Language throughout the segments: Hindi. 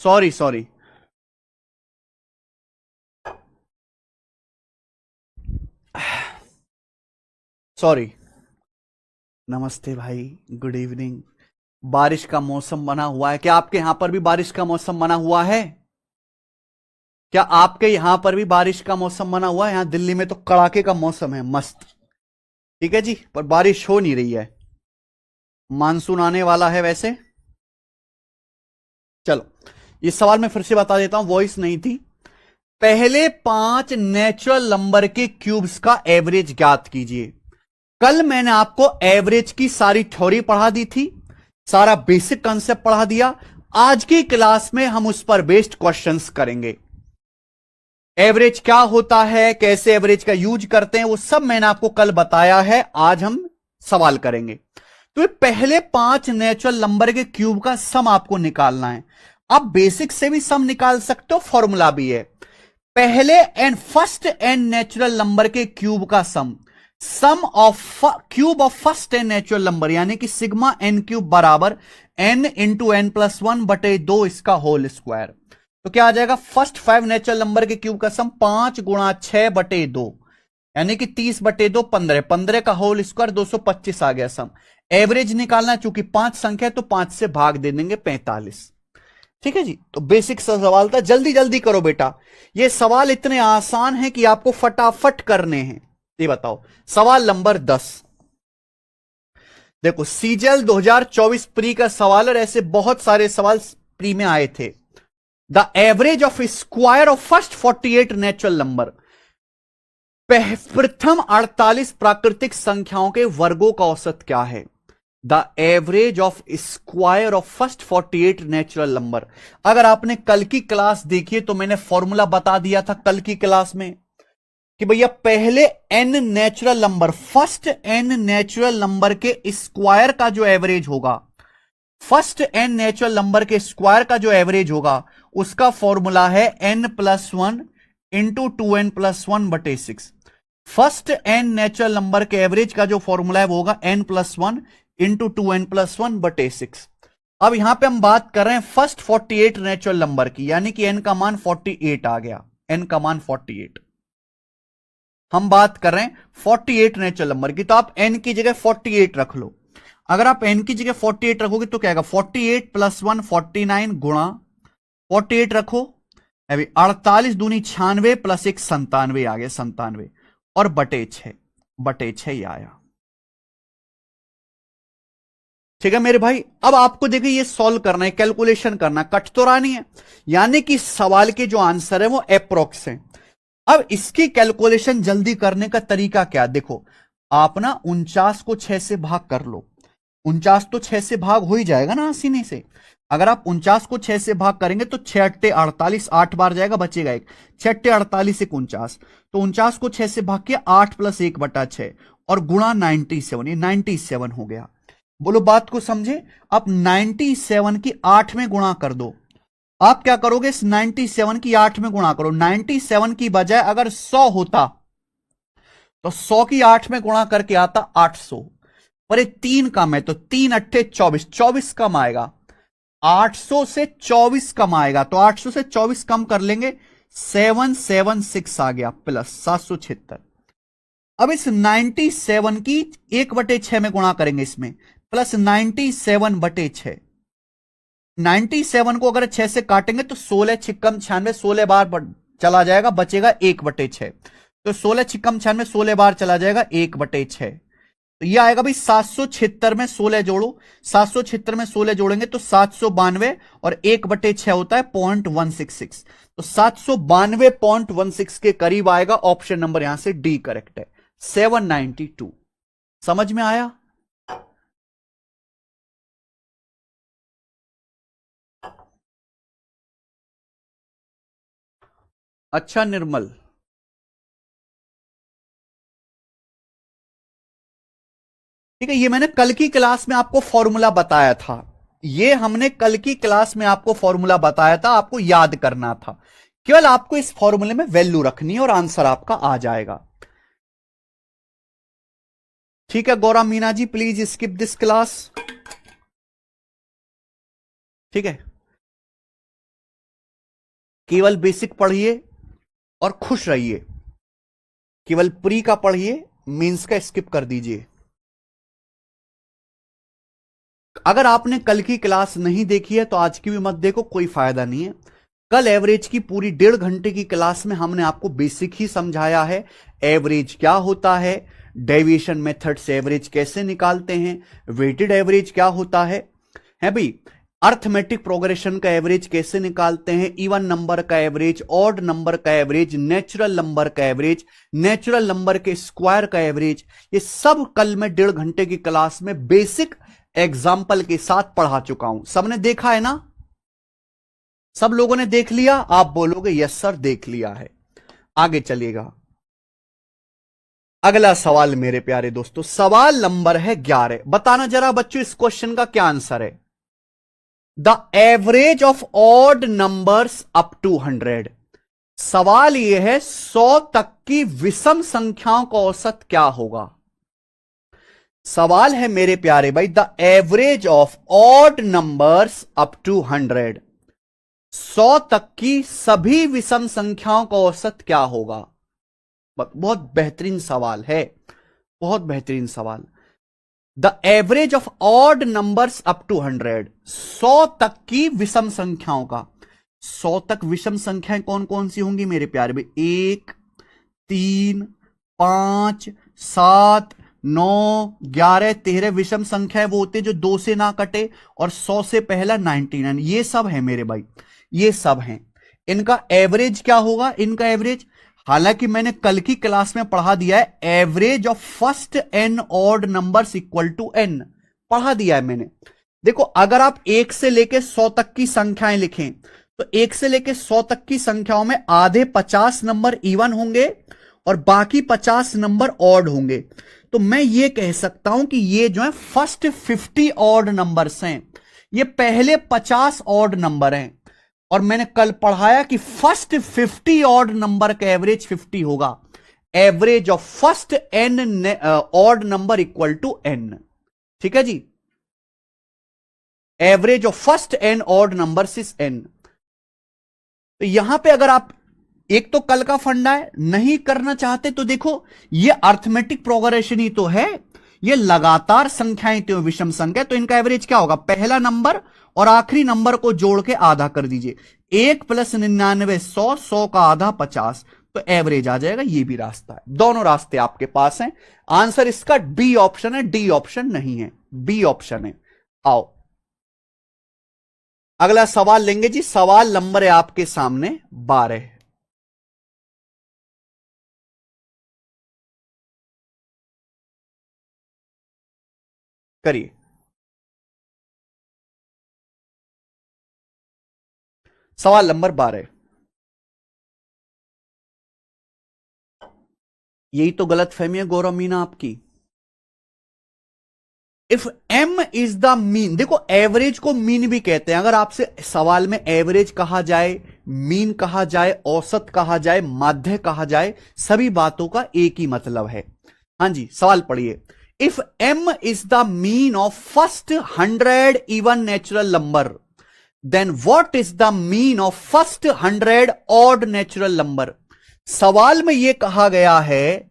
Sorry sorry. सॉरी। नमस्ते भाई, गुड इवनिंग। बारिश का मौसम बना हुआ है, क्या आपके यहां पर भी बारिश का मौसम बना हुआ है? क्या आपके यहां पर भी बारिश का मौसम बना हुआ है? यहां दिल्ली में तो कड़ाके का मौसम है, मस्त। ठीक है जी, पर बारिश हो नहीं रही है। मानसून आने वाला है वैसे। चलो, ये सवाल मैं फिर से बता देता हूं, वॉइस नहीं थी। पहले 5 नेचुरल नंबर के क्यूब्स का एवरेज ज्ञात कीजिए। कल मैंने आपको एवरेज की सारी थ्योरी पढ़ा दी थी, सारा बेसिक कंसेप्ट पढ़ा दिया। आज की क्लास में हम उस पर बेस्ड क्वेश्चंस करेंगे। एवरेज क्या होता है, कैसे एवरेज का यूज करते हैं, वो सब मैंने आपको कल बताया है। आज हम सवाल करेंगे। तो ये पहले 5 नेचुरल नंबर के क्यूब का सम आपको निकालना है। आप बेसिक से भी सम निकाल सकते हो, फॉर्मूला भी है। पहले n first n natural number के क्यूब का sum of cube of first n natural number, यानी कि सिग्मा एन क्यूब बराबर n into n plus one बटे दो इसका होल स्क्वायर। तो क्या आ जाएगा? फर्स्ट 5 नेचुरल नंबर के क्यूब का सम 5 गुणा 6 बटे 2, यानी कि 30 बटे 2 15, 15 का होल स्क्वायर 225 आ गया सम। एवरेज निकालना, चूंकि 5 संख्या है तो 5 से भाग दे देंगे 45। ठीक है जी, तो बेसिक सा सवाल था, जल्दी जल्दी करो बेटा। ये सवाल इतने आसान हैं कि आपको फटाफट करने हैं। ये बताओ, सवाल नंबर 10। देखो, सीजीएल 2024 प्री का सवाल, और ऐसे बहुत सारे सवाल प्री में आए थे। The average of square of first 48 natural number, प्रथम 48 प्राकृतिक संख्याओं के वर्गों का औसत क्या है? The average of square of first 48 natural number. अगर आपने कल की क्लास देखी है तो मैंने फॉर्मूला बता दिया था कल की क्लास में कि भैया पहले n natural number, first n natural number के स्क्वायर का जो एवरेज होगा, फर्स्ट एन नेचुरल नंबर के स्क्वायर का जो एवरेज होगा, उसका फॉर्मूला है n plus one into two n plus one बटे six. First n natural number के एवरेज का जो फॉर्मूला है वो होगा n plus one into two n plus one बटे सिक्स। अब यहां पे हम बात कर रहे हैं फर्स्ट 48 नेचुरल नंबर की, यानी कि एन का मान 48 आ गया। एन का मान 48, हम बात कर रहे हैं 48 नेचुरल नंबर की, तो आप एन की जगह 48 रख लो। अगर आप एन की जगह 48 रखोगे तो क्या आएगा? 48 प्लस वन 49 गुणा 48 रखो, अभी 48 दूनी 96 प्लस एक 97 आ गया, 97 और बटे 6, बटे 6 ही आया। ठीक है मेरे भाई, अब आपको देखिए ये सॉल्व करना है, कैलकुलेशन करना, कट तो रहा नहीं है, यानी कि सवाल के जो आंसर है वो अप्रोक्स है। अब इसकी कैलकुलेशन जल्दी करने का तरीका क्या? देखो, आप ना 49 को 6 से भाग कर लो। 49 तो 6 से भाग हो ही जाएगा ना आसानी से। अगर आप 49 को 6 से भाग करेंगे तो 6 अट्टे 48, 8 बार जाएगा, बचेगा एक। 6 अट्टे 48 एक 49, तो 49 को 6 से भाग किया, 8 प्लस 1 बटा 6 और गुणा 97, ये 97 हो गया। बोलो बात को समझे? आप 97 की 8 में गुणा कर दो। आप क्या करोगे? इस 97 की 8 में गुणा करो। 97 की बजाय अगर 100 होता तो 100 की 8 में गुणा करके आता 800, पर ये 3 कम है तो 3 अट्ठे 24, 24 कम आएगा। 800 से 24 कम आएगा, तो 800 से 24 कम कर लेंगे, 776 आ गया प्लस 776। अब इस 97 की 1/6 में गुणा करेंगे, इसमें प्लस 97/6। 97 को अगर 6 से काटेंगे तो 16 छिक्कम 96, 16 बार चला जाएगा, बचेगा 1/6। तो 16 छिक्कम 96, 16 बार चला जाएगा, 1/6। तो ये आएगा भाई 776 में 16 जोड़ो, 776 में 16 जोड़ेंगे तो 792, और 1/6 होता है 0.166, तो 792.16 के करीब आएगा। ऑप्शन नंबर यहां से डी करेक्ट है, 792। समझ में आया? अच्छा निर्मल, ठीक है, ये मैंने कल की क्लास में आपको फॉर्मूला बताया था। ये हमने कल की क्लास में आपको फॉर्मूला बताया था, आपको याद करना था। केवल आपको इस फॉर्मूले में वैल्यू रखनी है और आंसर आपका आ जाएगा। ठीक है गौरव Meena ji, please skip this class. ठीक है, केवल बेसिक पढ़िए और खुश रहिए। केवल प्री का पढ़िए, मेंस का स्किप कर दीजिए। अगर आपने कल की क्लास नहीं देखी है तो आज की भी मत देखो, कोई फायदा नहीं है। कल एवरेज की पूरी 1.5 घंटे की क्लास में हमने आपको बेसिक ही समझाया है। एवरेज क्या होता है, डेविएशन मेथड से एवरेज कैसे निकालते हैं, वेटेड एवरेज क्या होता है भाई, अर्थमेटिक प्रोग्रेशन का एवरेज कैसे निकालते हैं, इवन नंबर का एवरेज, ऑड नंबर का एवरेज, नेचुरल नंबर का एवरेज, नेचुरल नंबर के स्क्वायर का एवरेज, ये सब कल मैं 1.5 घंटे की क्लास में बेसिक एग्जाम्पल के साथ पढ़ा चुका हूं। सबने देखा है ना? सब लोगों ने देख लिया? आप बोलोगे यस सर देख लिया है। आगे चलिएगा। अगला सवाल मेरे प्यारे दोस्तों, सवाल नंबर है 11। बताना जरा बच्चों इस क्वेश्चन का क्या आंसर है। The average of odd numbers up to 100। सवाल यह है 100 तक की विषम संख्याओं का औसत क्या होगा। सवाल है मेरे प्यारे भाई, the average of odd numbers up to 100, 100 तक की सभी विषम संख्याओं का औसत क्या होगा। बहुत बेहतरीन सवाल है, बहुत बेहतरीन सवाल। The average of odd numbers up to 100, 100 तक की विषम संख्याओं का। 100 तक विषम संख्याएं कौन कौन सी होंगी मेरे प्यारे भाई? 1, 3, 5, 7, 9, 11, 13 विषम संख्याएं वो होते जो 2 से ना कटे, और 100 से पहला 99, ये सब है मेरे भाई, ये सब हैं। इनका एवरेज क्या होगा? इनका एवरेज, हालांकि मैंने कल की क्लास में पढ़ा दिया है, average of first n odd numbers equal to n, पढ़ा दिया है मैंने। देखो अगर आप 1 से लेके 100 तक की संख्याएं लिखें तो 1 से लेके 100 तक की संख्याओं में आधे 50 नंबर इवन होंगे और बाकी 50 नंबर ऑड होंगे। तो मैं ये कह सकता हूं कि ये जो है फर्स्ट 50 ऑड नंबर्स हैं, ये पहले 50 ऑड नंबर हैं। और मैंने कल पढ़ाया कि फर्स्ट 50 ऑड नंबर का एवरेज 50 होगा। Average of first n odd number equal to n, ठीक है जी। Average of first n odd number is n. तो यहां पे अगर आप, एक तो कल का फंडा है, नहीं करना चाहते तो देखो ये अर्थमेटिक प्रोग्रेशन ही तो है, ये लगातार संख्याएं तो विषम संख्या, तो इनका एवरेज क्या होगा? पहला नंबर और आखिरी नंबर को जोड़ के आधा कर दीजिए। 1 + 99 100, 100 का आधा 50, तो एवरेज आ जाएगा। ये भी रास्ता है, दोनों रास्ते आपके पास हैं। आंसर इसका डी ऑप्शन है, डी ऑप्शन नहीं है, बी ऑप्शन है। आओ अगला सवाल लेंगे जी। सवाल नंबर है आपके सामने 12। करिए। सवाल नंबर 12, यही तो गलत फहमी है गौरव मीना आपकी। If m is the mean, देखो एवरेज को मीन भी कहते हैं। अगर आपसे सवाल में एवरेज कहा जाए, मीन कहा जाए, औसत कहा जाए, माध्य कहा जाए, सभी बातों का एक ही मतलब है। हां जी, सवाल पढ़िए। If m is the mean of first 100 even natural number, then what is the mean of first 100 odd natural number. सवाल में यह कहा गया है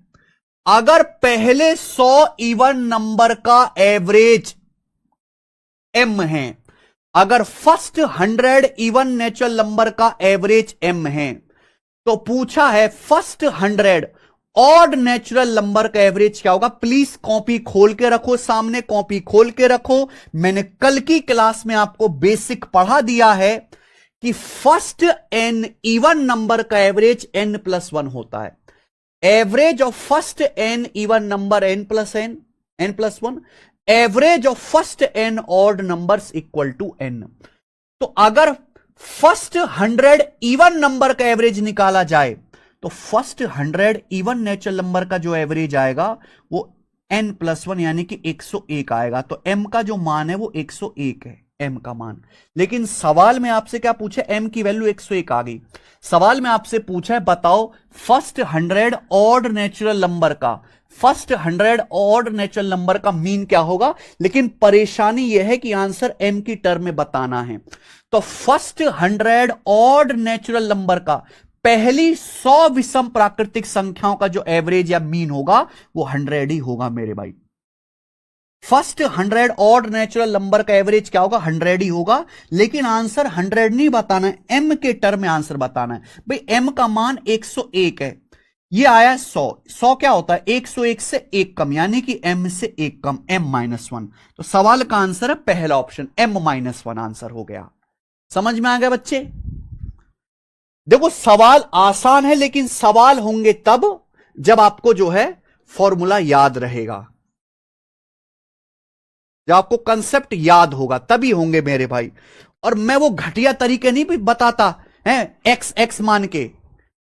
अगर पहले 100 इवन नंबर का एवरेज m है, अगर फर्स्ट 100 इवन नेचुरल नंबर का एवरेज m है, तो पूछा है फर्स्ट 100 ऑड नेचुरल नंबर का एवरेज क्या होगा। प्लीज कॉपी खोल के रखो, सामने कॉपी खोल के रखो। मैंने कल की क्लास में आपको बेसिक पढ़ा दिया है कि फर्स्ट n इवन नंबर का एवरेज n+1 होता है। Average of first n even number n+1, average of first n odd numbers equal to n। तो अगर फर्स्ट 100 इवन नंबर का एवरेज निकाला जाए तो फर्स्ट 100 इवन नेचुरल नंबर का जो एवरेज आएगा वो n+1 यानी कि 101 आएगा। तो m का जो मान है वो 101 है, m का मान। लेकिन सवाल में आपसे क्या पूछा, m की वैल्यू 101 आ गई। सवाल में आपसे पूछा है बताओ फर्स्ट 100 ऑड नेचुरल नंबर का, फर्स्ट 100 ऑड नेचुरल नंबर का मीन क्या होगा, लेकिन परेशानी यह है कि आंसर m की टर्म में बताना है। तो फर्स्ट 100 ऑड नेचुरल नंबर का, पहली 100 विषम प्राकृतिक संख्याओं का जो एवरेज या मीन होगा वो 100 ही होगा मेरे भाई। फर्स्ट 100 ऑड नेचुरल नंबर का एवरेज क्या होगा, 100 ही होगा, लेकिन आंसर 100 नहीं बताना है, m के टर्म में आंसर बताना है। भाई m का मान 101 है, ये आया 100, 100 क्या होता है 101 से एक कम, यानी कि m से एक कम, m-1। तो सवाल का आंसर है पहला ऑप्शन m-1 आंसर हो गया। समझ में आ गया बच्चे? देखो सवाल आसान है, लेकिन सवाल होंगे तब जब आपको जो है फॉर्मूला याद रहेगा, जब आपको कंसेप्ट याद होगा तभी होंगे मेरे भाई। और मैं वो घटिया तरीके नहीं बताता है, एक्स एक्स मान के,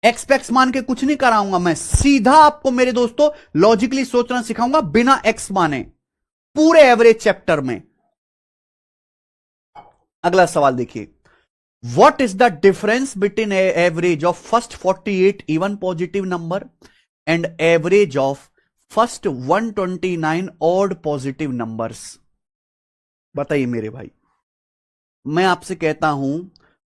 एक्स मान के कुछ नहीं कराऊंगा, मैं सीधा आपको मेरे दोस्तों लॉजिकली सोचना सिखाऊंगा बिना एक्स माने, पूरे एवरेज चैप्टर में। अगला सवाल देखिए, what is the difference between average of first 48 even positive number and average of first 129 odd positive numbers? बताइए मेरे भाई, मैं आपसे कहता हूं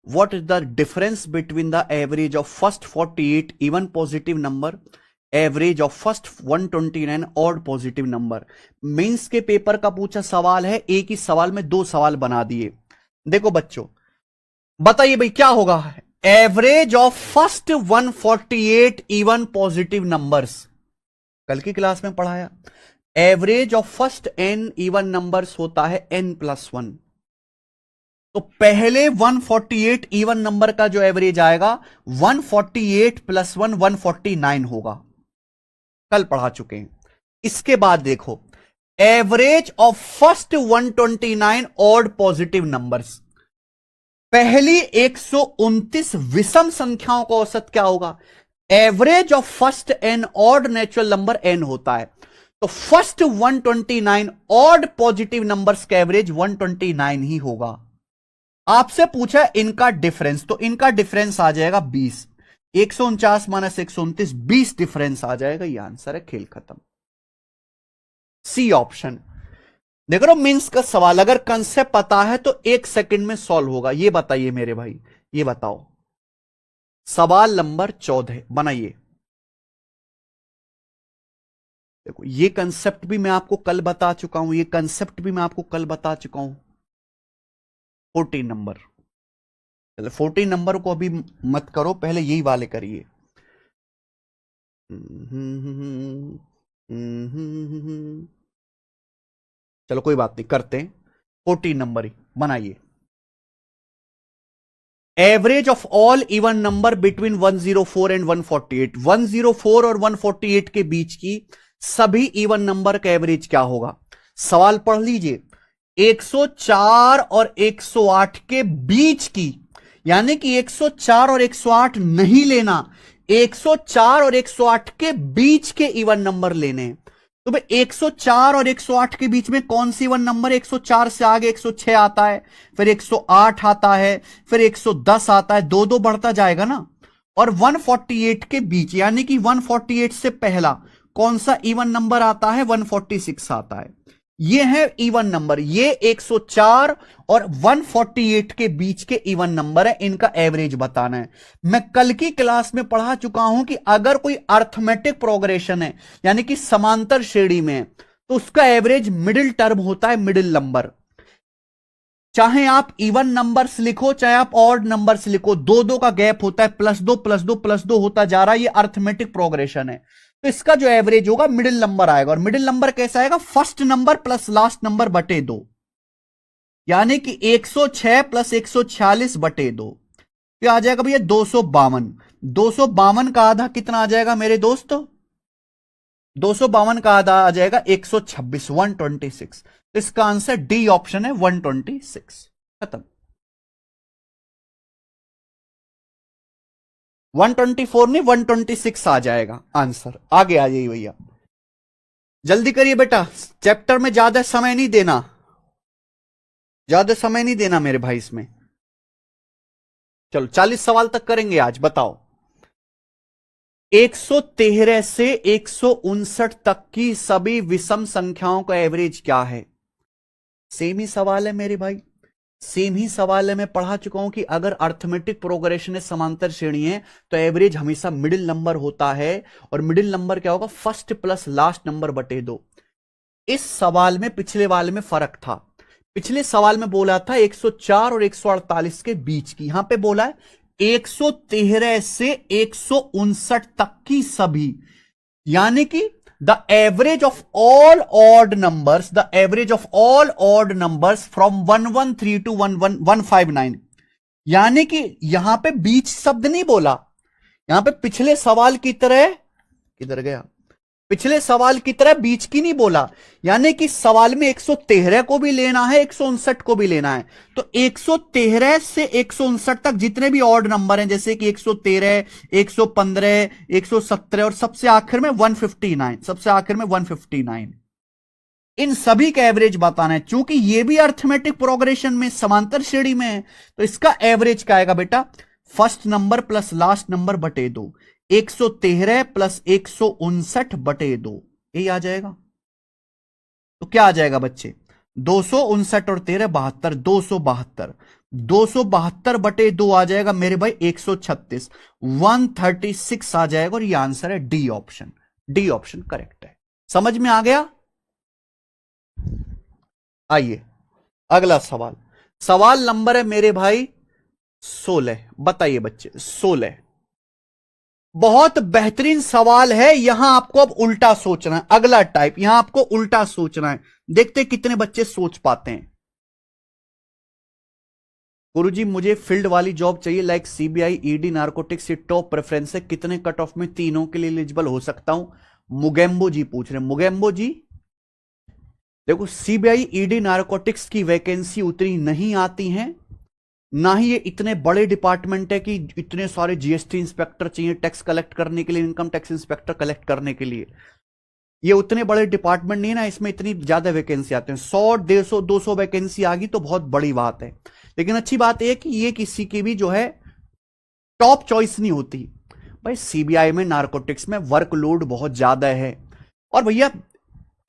what is the difference between the average of first 48 even positive number, average of first 129 odd positive number. Mains के पेपर का पूछा सवाल है, एक ही सवाल में दो सवाल बना दिए। देखो बच्चों बताइए भाई क्या होगा, average of first 148 even positive numbers, कल की क्लास में पढ़ाया, average of first n even numbers होता है n+1। तो पहले 148 इवन नंबर का जो एवरेज आएगा 148 + 1 149 होगा, कल पढ़ा चुके हैं। इसके बाद देखो average of first 129 odd positive numbers, पहली 129 विषम संख्याओं का औसत क्या होगा, average of first n odd natural number n होता है, तो फर्स्ट 129 ऑड पॉजिटिव नंबर्स का एवरेज 129 ही होगा। आपसे पूछा इनका डिफरेंस, तो इनका डिफरेंस आ जाएगा 20, 149 - 129 20 डिफरेंस आ जाएगा, ये आंसर है, खेल खत्म। C option. देख रहे हो मीन्स का सवाल, अगर कंसेप्ट पता है तो 1 सेकंड में सॉल्व होगा। ये बताइए मेरे भाई, ये बताओ सवाल नंबर 14 बनाइए। देखो ये कंसेप्ट भी मैं आपको कल बता चुका हूं, ये कंसेप्ट भी मैं आपको कल बता चुका हूं। 14 नंबर, चलो 14 नंबर को अभी मत करो, पहले यही वाले करिए। चलो कोई बात नहीं, करते हैं 14 नंबर ही बनाइए। Average of all even number between 104 and 148, 104 और 148 के बीच की सभी इवन नंबर का एवरेज क्या होगा। सवाल पढ़ लीजिए, 104 और 108 के बीच की, यानी कि 104 और 108 नहीं लेना, 104 और 108 के बीच के इवन नंबर लेने हैं। तो भाई 104 और 108 के बीच में कौन सी इवन नंबर, 104 से आगे 106 आता है, फिर 108 आता है, फिर 110 आता है, दो दो बढ़ता जाएगा ना। और 148 के बीच, यानी कि 148 से पहला कौन सा इवन नंबर आता है, 146 आता है। ये है इवन नंबर, ये 104 और 148 के बीच के इवन नंबर है, इनका एवरेज बताना है। मैं कल की क्लास में पढ़ा चुका हूं कि अगर कोई अर्थमेटिक प्रोग्रेशन है, यानी कि समांतर श्रेणी में है, तो उसका एवरेज मिडिल टर्म होता है, मिडिल नंबर। चाहे आप इवन नंबर्स लिखो चाहे आप ऑड नंबर्स लिखो, दो दो का गैप होता है, +2 +2 +2 होता जा रहा है, ये अर्थमेटिक प्रोग्रेशन है। तो इसका जो एवरेज होगा मिडिल नंबर आएगा, और मिडिल नंबर कैसा आएगा, first number plus last number बटे 2, यानी कि 106 + 146 बटे 2, तो आ जाएगा भैया 252। 252 का आधा कितना आ जाएगा मेरे दोस्त, 252 का आधा आ जाएगा 126, 126। तो इसका आंसर डी ऑप्शन है 126। खत्म। 124 नहीं 126 आ जाएगा आंसर। आगे आ जाइए भैया, जल्दी करिए बेटा, चैप्टर में ज्यादा समय नहीं देना, ज्यादा समय नहीं देना मेरे भाई इसमें। चलो 40 सवाल तक करेंगे आज, बताओ 113 से 159 तक की सभी विषम संख्याओं का एवरेज क्या है? सेम ही सवाल है मेरे भाई, सेम ही सवाल है। मैं पढ़ा चुका हूं कि अगर अर्थमेटिक प्रोग्रेशन है, समांतर श्रेणी है, तो एवरेज हमेशा मिडिल नंबर होता है। और मिडिल नंबर क्या होगा? फर्स्ट प्लस लास्ट नंबर बटे 2। इस सवाल में पिछले वाले में फर्क था। पिछले सवाल में बोला था 104 और 148 के बीच की, यहां पे बोला है 113 से 159 तक की सभी, यानी कि the average of all odd numbers, the average of all odd numbers from 113 to 159। यानी कि यहां पे बीच शब्द नहीं बोला, यहां पे पिछले सवाल की तरह, किधर गया, पिछले सवाल की तरह बीच की नहीं बोला। यानी कि सवाल में 113 को भी लेना है, 159 को भी लेना है। तो 113 से 159 तक जितने भी ऑड नंबर हैं, जैसे कि 113, 115, 117 और सबसे आखिर में 159, सबसे आखिर में 159, इन सभी का एवरेज बताना है। चूंकि ये भी अर्थमेटिक प्रोग्रेशन में समांतर श्रेणी में है, तो इसका एवरेज क्या आएगा बेटा? First number plus last number बटे 2, 113 प्लस 159 बटे 2, यही आ जाएगा। तो क्या आ जाएगा बच्चे? 259 और 13 72, 272, 272 बटे 2 आ जाएगा मेरे भाई 136, 136 आ जाएगा। और ये आंसर है D option, D option correct है। समझ में आ गया? आइए अगला सवाल, सवाल नंबर है मेरे भाई 16। बताइए बच्चे, 16 बहुत बेहतरीन सवाल है। यहां आपको अब उल्टा सोचना है, अगला टाइप, यहां आपको उल्टा सोचना है। देखते कितने बच्चे सोच पाते हैं। गुरुजी मुझे फील्ड वाली जॉब चाहिए, लाइक सीबीआई, ईडी, नारकोटिक्स से टॉप प्रेफरेंस है, कितने कट ऑफ में तीनों के लिए एलिजिबल हो सकता हूं? मुगेम्बो जी पूछ रहे हैं। मुगेम्बो जी देखो, सीबीआई, ईडी, नारकोटिक्स की वैकेंसी उतनी नहीं आती हैं, ना ही ये इतने बड़े डिपार्टमेंट है कि इतने सारे जीएसटी इंस्पेक्टर चाहिए टैक्स कलेक्ट करने के लिए, इनकम टैक्स इंस्पेक्टर कलेक्ट करने के लिए। ये उतने बड़े डिपार्टमेंट नहीं है ना, इसमें इतनी ज्यादा वैकेंसी आते हैं। 100, 150, 200 वैकेंसी आ गई तो बहुत बड़ी बात है। लेकिन अच्छी बात यह कि ये किसी की भी जो है टॉप चॉइस नहीं होती। भाई सीबीआई में, नारकोटिक्स में वर्कलोड बहुत ज्यादा है। और भैया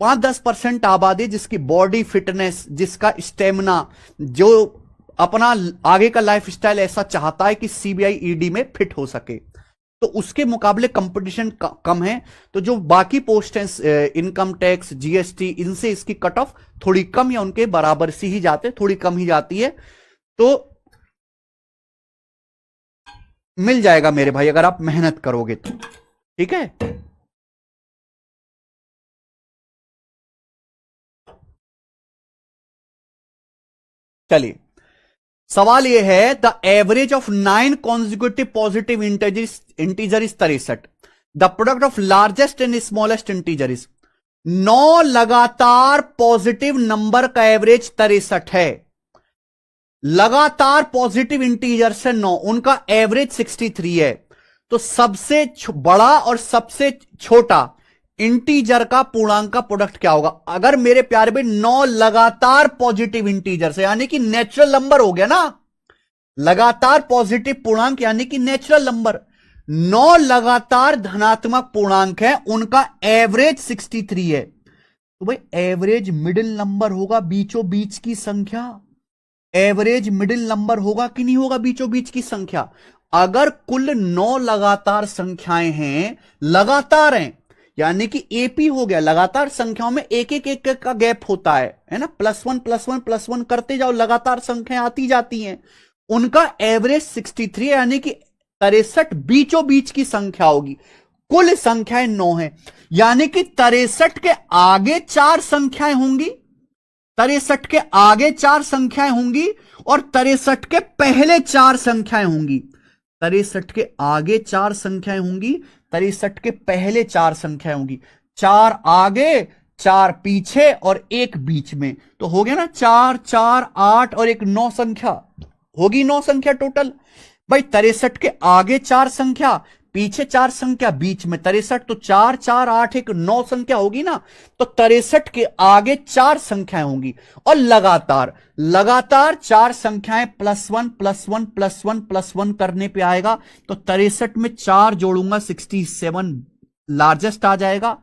5-10% आबादी जिसकी बॉडी फिटनेस, जिसका स्टेमिना, जो अपना आगे का लाइफस्टाइल ऐसा चाहता है कि सीबीआई, ईडी में फिट हो सके, तो उसके मुकाबले कंपटीशन कम है। तो जो बाकी पोस्ट हैं, इनकम टैक्स, जीएसटी, इनसे इसकी कट ऑफ थोड़ी कम या उनके बराबर सी ही जाते, थोड़ी कम ही जाती है। तो मिल जाएगा मेरे भाई अगर आप मेहनत करोगे तो, ठीक है। चलिए सवाल यह है, the average of 9 consecutive positive integer is 63, the product of largest and smallest integer is. 9 लगातार पॉजिटिव नंबर का एवरेज 63 है। लगातार पॉजिटिव इंटीजर से 9, उनका एवरेज 63 है। तो सबसे बड़ा और सबसे छोटा इंटीजर का पूर्णांक का प्रोडक्ट क्या होगा? अगर मेरे प्यारे भाई 9 लगातार पॉजिटिव इंटीजर से, यानी कि नेचुरल नंबर हो गया ना, लगातार पॉजिटिव पूर्णांक यानी कि नेचुरल नंबर, 9 लगातार धनात्मक पूर्णांक है, उनका एवरेज 63 है। तो भाई एवरेज मिडिल नंबर होगा, बीचों बीच की संख्या। एवरेज मिडिल नंबर होगा कि नहीं होगा बीचों बीच की संख्या? अगर कुल 9 लगातार संख्याएं हैं, लगातार हैं, यानी कि एपी हो गया, लगातार संख्याओं में एक एक का गैप होता है ना, +1 +1 +1 करते जाओ, लगातार संख्याएं आती जाती हैं, उनका एवरेज 63 यानी कि 63 बीचों बीच की संख्या होगी। कुल संख्याएं 9 है, यानी कि 63 के आगे 4 संख्याएं होंगी, 63 के आगे 4 संख्याएं होंगी और 63 के पहले 4 संख्याएं होंगी। 63 के आगे 4 संख्याएं होंगी, 63 के पहले 4 संख्याएं होंगी। 4 आगे, 4 पीछे और 1 बीच में, तो हो गया ना 4, 4, 8 और 1 9 संख्या होगी, 9 संख्या टोटल। भाई 63 के आगे 4 संख्या, पीछे 4 संख्या, बीच में 63, तो 4 4 8 1 9 संख्या होगी ना, तो 63 के आगे 4 संख्याएं होंगी और लगातार लगातार 4 संख्याएं +1 +1 +1 +1 करने पे आएगा। तो 63 में 4 जोड़ूंगा 67 लार्जेस्ट आ जाएगा।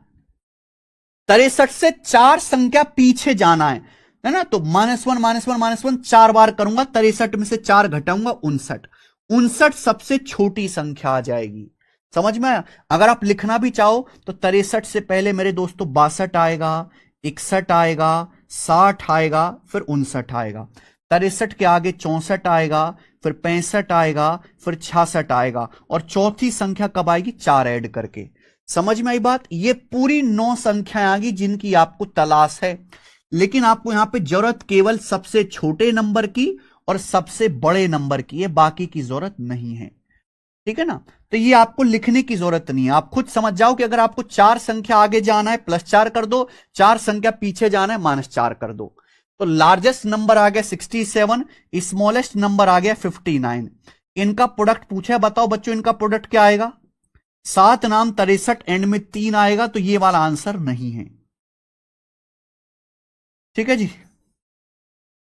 63 से 4 संख्या पीछे जाना है ना, तो -1 -1 -1 4 बार करूंगा, 63 में से 4 घटाऊंगा 59, 59 सबसे छोटी संख्या आ जाएगी। समझ में आया? अगर आप लिखना भी चाहो तो 63 से पहले मेरे दोस्तों 62 आएगा, 61 आएगा, 60 आएगा, फिर 59 आएगा। 63 के आगे 64 आएगा, फिर 65 आएगा, फिर 66 आएगा, और चौथी संख्या कब आएगी? 4 ऐड करके। समझ में आई बात? ये पूरी 9 संख्याएं आ गई जिनकी आपको तलाश है, लेकिन आपको यहां पे जरूरत केवल सबसे छोटे नंबर की और सबसे बड़े नंबर की है, बाकी की जरूरत नहीं है। ठीक है ना? तो ये आपको लिखने की जरूरत नहीं है, आप खुद समझ जाओ कि अगर आपको 4 संख्या आगे जाना है +4 कर दो, 4 संख्या पीछे जाना है -4 कर दो। तो लार्जेस्ट नंबर आ गया 67, स्मॉलेस्ट नंबर आ गया 59। इनका प्रोडक्ट पूछा है, बताओ बच्चों इनका प्रोडक्ट क्या आएगा? 7 नाम 63, एंड में 3 आएगा, तो ये वाला आंसर नहीं है। ठीक है जी।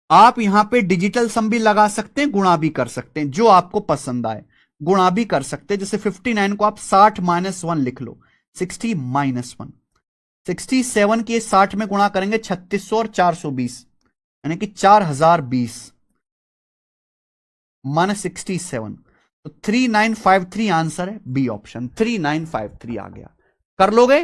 आप यहां पे डिजिटल सम भी लगा सकते हैं, गुणा भी कर सकते हैं, जो आपको पसंद आए। गुणा भी कर सकते हैं, जैसे 59 को आप 60 -1 लिख लो, 60 -1। 67 के 60 में गुणा करेंगे 3600 और 420, यानी कि 4020 -67, तो 3953 आंसर है, बी ऑप्शन 3953 आ गया। कर लोगे?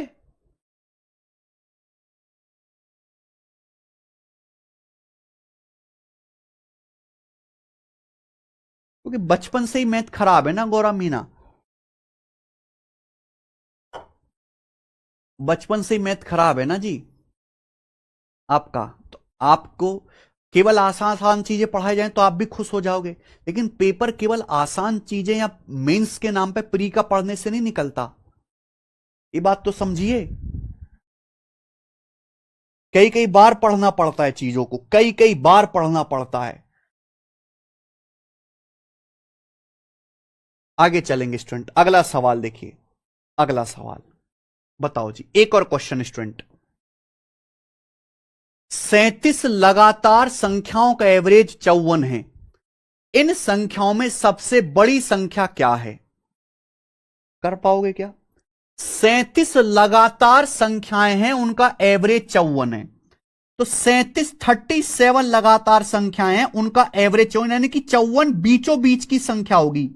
क्योंकि बचपन से ही मैथ खराब है ना गौरव मीना, बचपन से ही मैथ खराब है ना जी आपका। तो आपको केवल आसान आसान चीजें पढ़ाई जाए तो आप भी खुश हो जाओगे, लेकिन पेपर केवल आसान चीजें या मेंस के नाम पे प्री का पढ़ने से नहीं निकलता, ये बात तो समझिए। कई कई बार पढ़ना पड़ता है चीजों को, कई कई बार पढ़ना पड़ता है। आगे चलेंगे स्टूडेंट, अगला सवाल देखिए। अगला सवाल बताओ जी, एक और क्वेश्चन स्टूडेंट। 37 लगातार संख्याओं का एवरेज 54 है, इन संख्याओं में सबसे बड़ी संख्या क्या है? कर पाओगे क्या? 37 लगातार संख्याएं हैं, उनका एवरेज 54 है। तो 37 लगातार संख्याएं हैं, उनका एवरेज 54, यानी कि 54 बीचों बीच की संख्या होगी,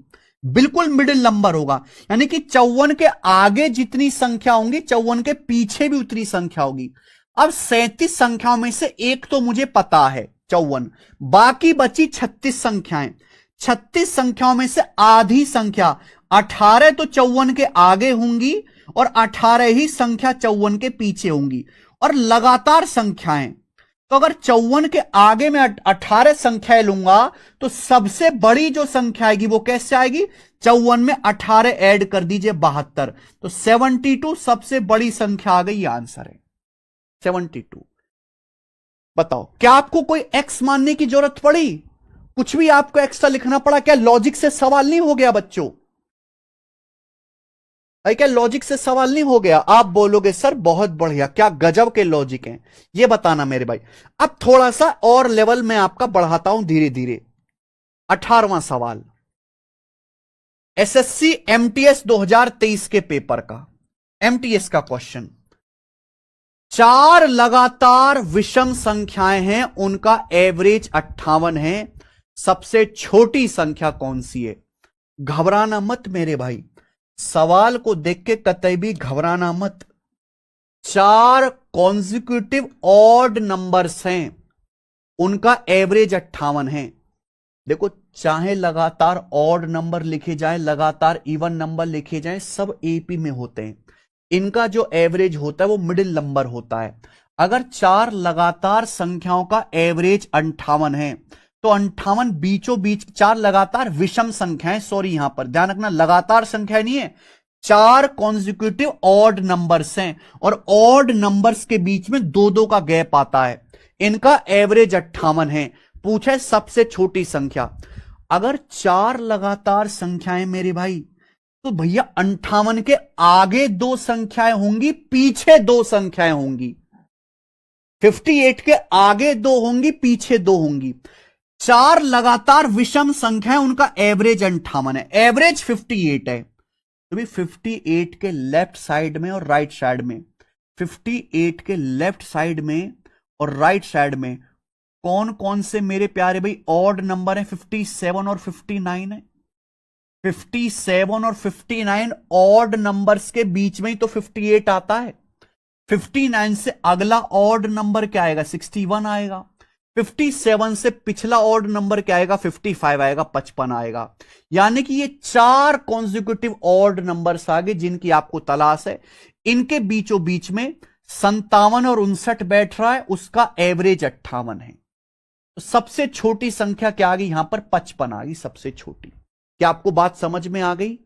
बिल्कुल मिडिल नंबर होगा। यानी कि 54 के आगे जितनी संख्या होंगी 54 के पीछे भी उतनी संख्या होगी। अब 37 संख्याओं में से एक तो मुझे पता है 54, बाकी बची 36 संख्याएं। 36 संख्याओं में से आधी संख्या 18 तो 54 के आगे होंगी और 18 ही संख्या 54 के पीछे होंगी, और लगातार संख्याएं। तो अगर 54 के आगे मैं 18 संख्याएं लूंगा तो सबसे बड़ी जो संख्या आएगी वो कैसे आएगी? 54 में 18 ऐड कर दीजिए 72, तो 72 सबसे बड़ी संख्या आ गई। आंसर है 72। बताओ क्या आपको कोई एक्स मानने की जरूरत पड़ी? कुछ भी आपको एक्स्ट्रा लिखना पड़ा क्या? लॉजिक से सवाल नहीं हो गया बच्चों? क्या लॉजिक से सवाल नहीं हो गया? आप बोलोगे सर बहुत बढ़िया, क्या गजब के लॉजिक हैं, ये बताना मेरे भाई। अब थोड़ा सा और लेवल में आपका बढ़ाता हूं धीरे धीरे। 18वां सवाल, एसएससी एमटीएस 2023 के पेपर का, एमटीएस का क्वेश्चन। 4 लगातार विषम संख्याएं हैं, उनका एवरेज 58 है, सबसे छोटी संख्या कौन सी है? घबराना मत मेरे भाई, सवाल को देख के कतई भी घबराना मत। 4 कॉन्जिक्यूटिव ऑड नंबर्स हैं, उनका एवरेज 58 है। देखो चाहे लगातार ऑड नंबर लिखे जाए, लगातार इवन नंबर लिखे जाए, सब एपी में होते हैं, इनका जो एवरेज होता है वो मिडिल नंबर होता है। अगर 4 लगातार संख्याओं का एवरेज 58 है तो 58 बीचों बीच, 4 लगातार विषम संख्याएं, सॉरी यहां पर ध्यान रखना लगातार संख्या नहीं है, 4 कॉन्जिक्यूटिव ऑड नंबर्स हैं, और ऑड नंबर्स के बीच में 2-2 का गैप आता है, इनका एवरेज 58 है। पूछा है सबसे छोटी संख्या। अगर 4 लगातार संख्याएं मेरे भाई, तो भैया 58 के आगे दो संख्याएं होंगी, पीछे दो संख्याएं होंगी। 58 के आगे दो होंगी, पीछे दो होंगी। चार लगातार विषम संख्याएं, उनका एवरेज 58 है, एवरेज 58 है। तो भी 58 के लेफ्ट साइड में और राइट साइड में, 58 के लेफ्ट साइड में और राइट साइड में कौन कौन से मेरे प्यारे भाई ऑड नंबर है? 57 और 59 है। 57 और 59 ऑड नंबर्स के बीच में ही तो 58 आता है। 59 से अगला ऑड नंबर क्या आएगा? 61 आएगा। 57 से पिछला ऑड नंबर क्या आएगा? 55 आएगा, 55 आएगा। यानी कि ये चार कॉन्जिक्यूटिव ऑड नंबर्स आ गए जिनकी आपको तलाश है। इनके बीचों बीच में 57 और 59 बैठ रहा है, उसका एवरेज 58 है। तो सबसे छोटी संख्या क्या आ गई यहां पर? 55 आ गई, सबसे छोटी। क्या आपको बात समझ में आ गई?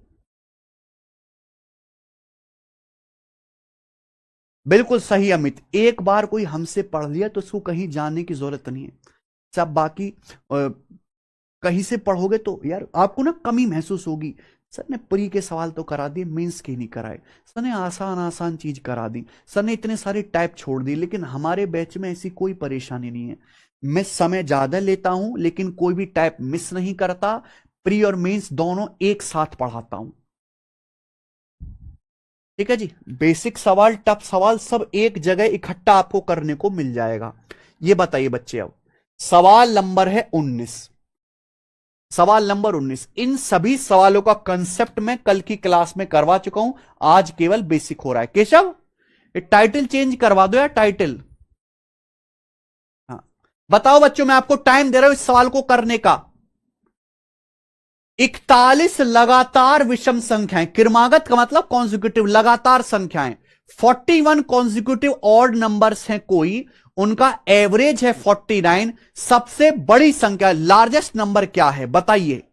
बिल्कुल सही अमित। एक बार कोई हमसे पढ़ लिया तो उसको कहीं जाने की जरूरत नहीं है। सब बाकी कहीं से पढ़ोगे तो यार आपको ना कमी महसूस होगी। सर ने प्री के सवाल तो करा दिए, मेंस के नहीं कराए। सर ने आसान आसान चीज करा दी, सर ने इतने सारे टाइप छोड़ दी। लेकिन हमारे बैच में ऐसी कोई परेशानी नहीं है। मैं समय ज्यादा लेता हूं लेकिन कोई भी टाइप मिस नहीं करता। प्री और मेंस दोनों एक साथ पढ़ाता हूं। ठीक है जी। बेसिक सवाल, टफ सवाल सब एक जगह इकट्ठा आपको करने को मिल जाएगा। ये बताइए बच्चे, अब सवाल नंबर है 19। सवाल नंबर 19। इन सभी सवालों का कंसेप्ट मैं कल की क्लास में करवा चुका हूं, आज केवल बेसिक हो रहा है। केशव टाइटल चेंज करवा दो यार, टाइटल। हाँ बताओ बच्चों, मैं आपको टाइम दे रहा हूं इस सवाल को करने का। 41 लगातार विषम संख्याएं, क्रमागत का मतलब कॉन्जिक्यूटिव, लगातार संख्याएं। 41 कॉन्जिक्यूटिव ऑड नंबर्स हैं कोई, उनका एवरेज है 49। सबसे बड़ी संख्या, लार्जेस्ट नंबर क्या है बताइए?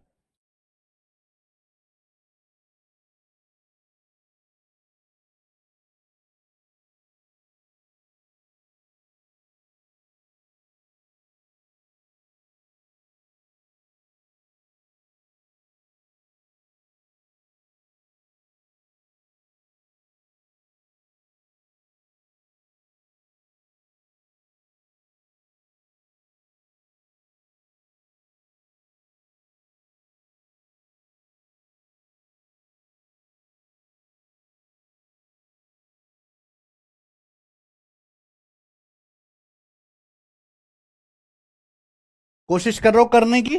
कोशिश कर रहे हो करने की।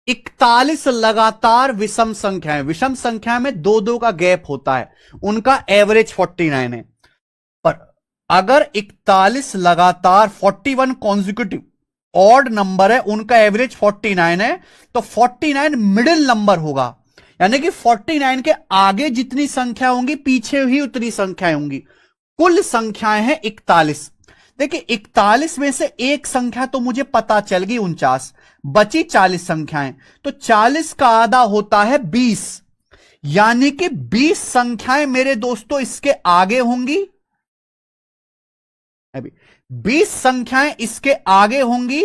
41 लगातार विषम संख्याएं, विषम संख्या में दो दो का गैप होता है, उनका एवरेज 49 है। पर अगर 41 लगातार 41 कॉन्जिक्यूटिव ऑड नंबर है, उनका एवरेज 49 है, तो 49 मिडिल नंबर होगा। यानी कि 49 के आगे जितनी संख्या होंगी, पीछे ही उतनी संख्याएं होंगी। कुल संख्याएं हैं 41। देखिए 41 में से एक संख्या तो मुझे पता चल गई 49, बची 40 संख्याएं। तो 40 का आधा होता है 20, यानी कि 20 संख्याएं मेरे दोस्तों इसके आगे होंगी। अभी 20 संख्याएं इसके आगे होंगी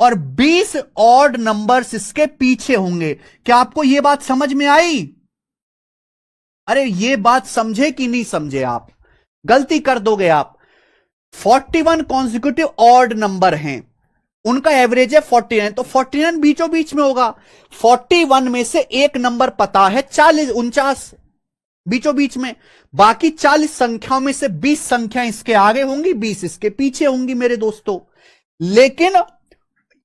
और 20 ऑड नंबर्स इसके पीछे होंगे। क्या आपको यह बात समझ में आई? अरे यह बात समझे कि नहीं समझे? आप गलती कर दोगे आप। 41 कॉन्जिक्यूटिव ऑड नंबर हैं, उनका एवरेज है 49, तो 49 बीचों बीच में होगा। 41 में से एक नंबर पता है 40, 49 बीचों बीच में। बाकी 40 संख्याओं में से 20 संख्याएं इसके आगे होंगी, 20 इसके पीछे होंगी मेरे दोस्तों। लेकिन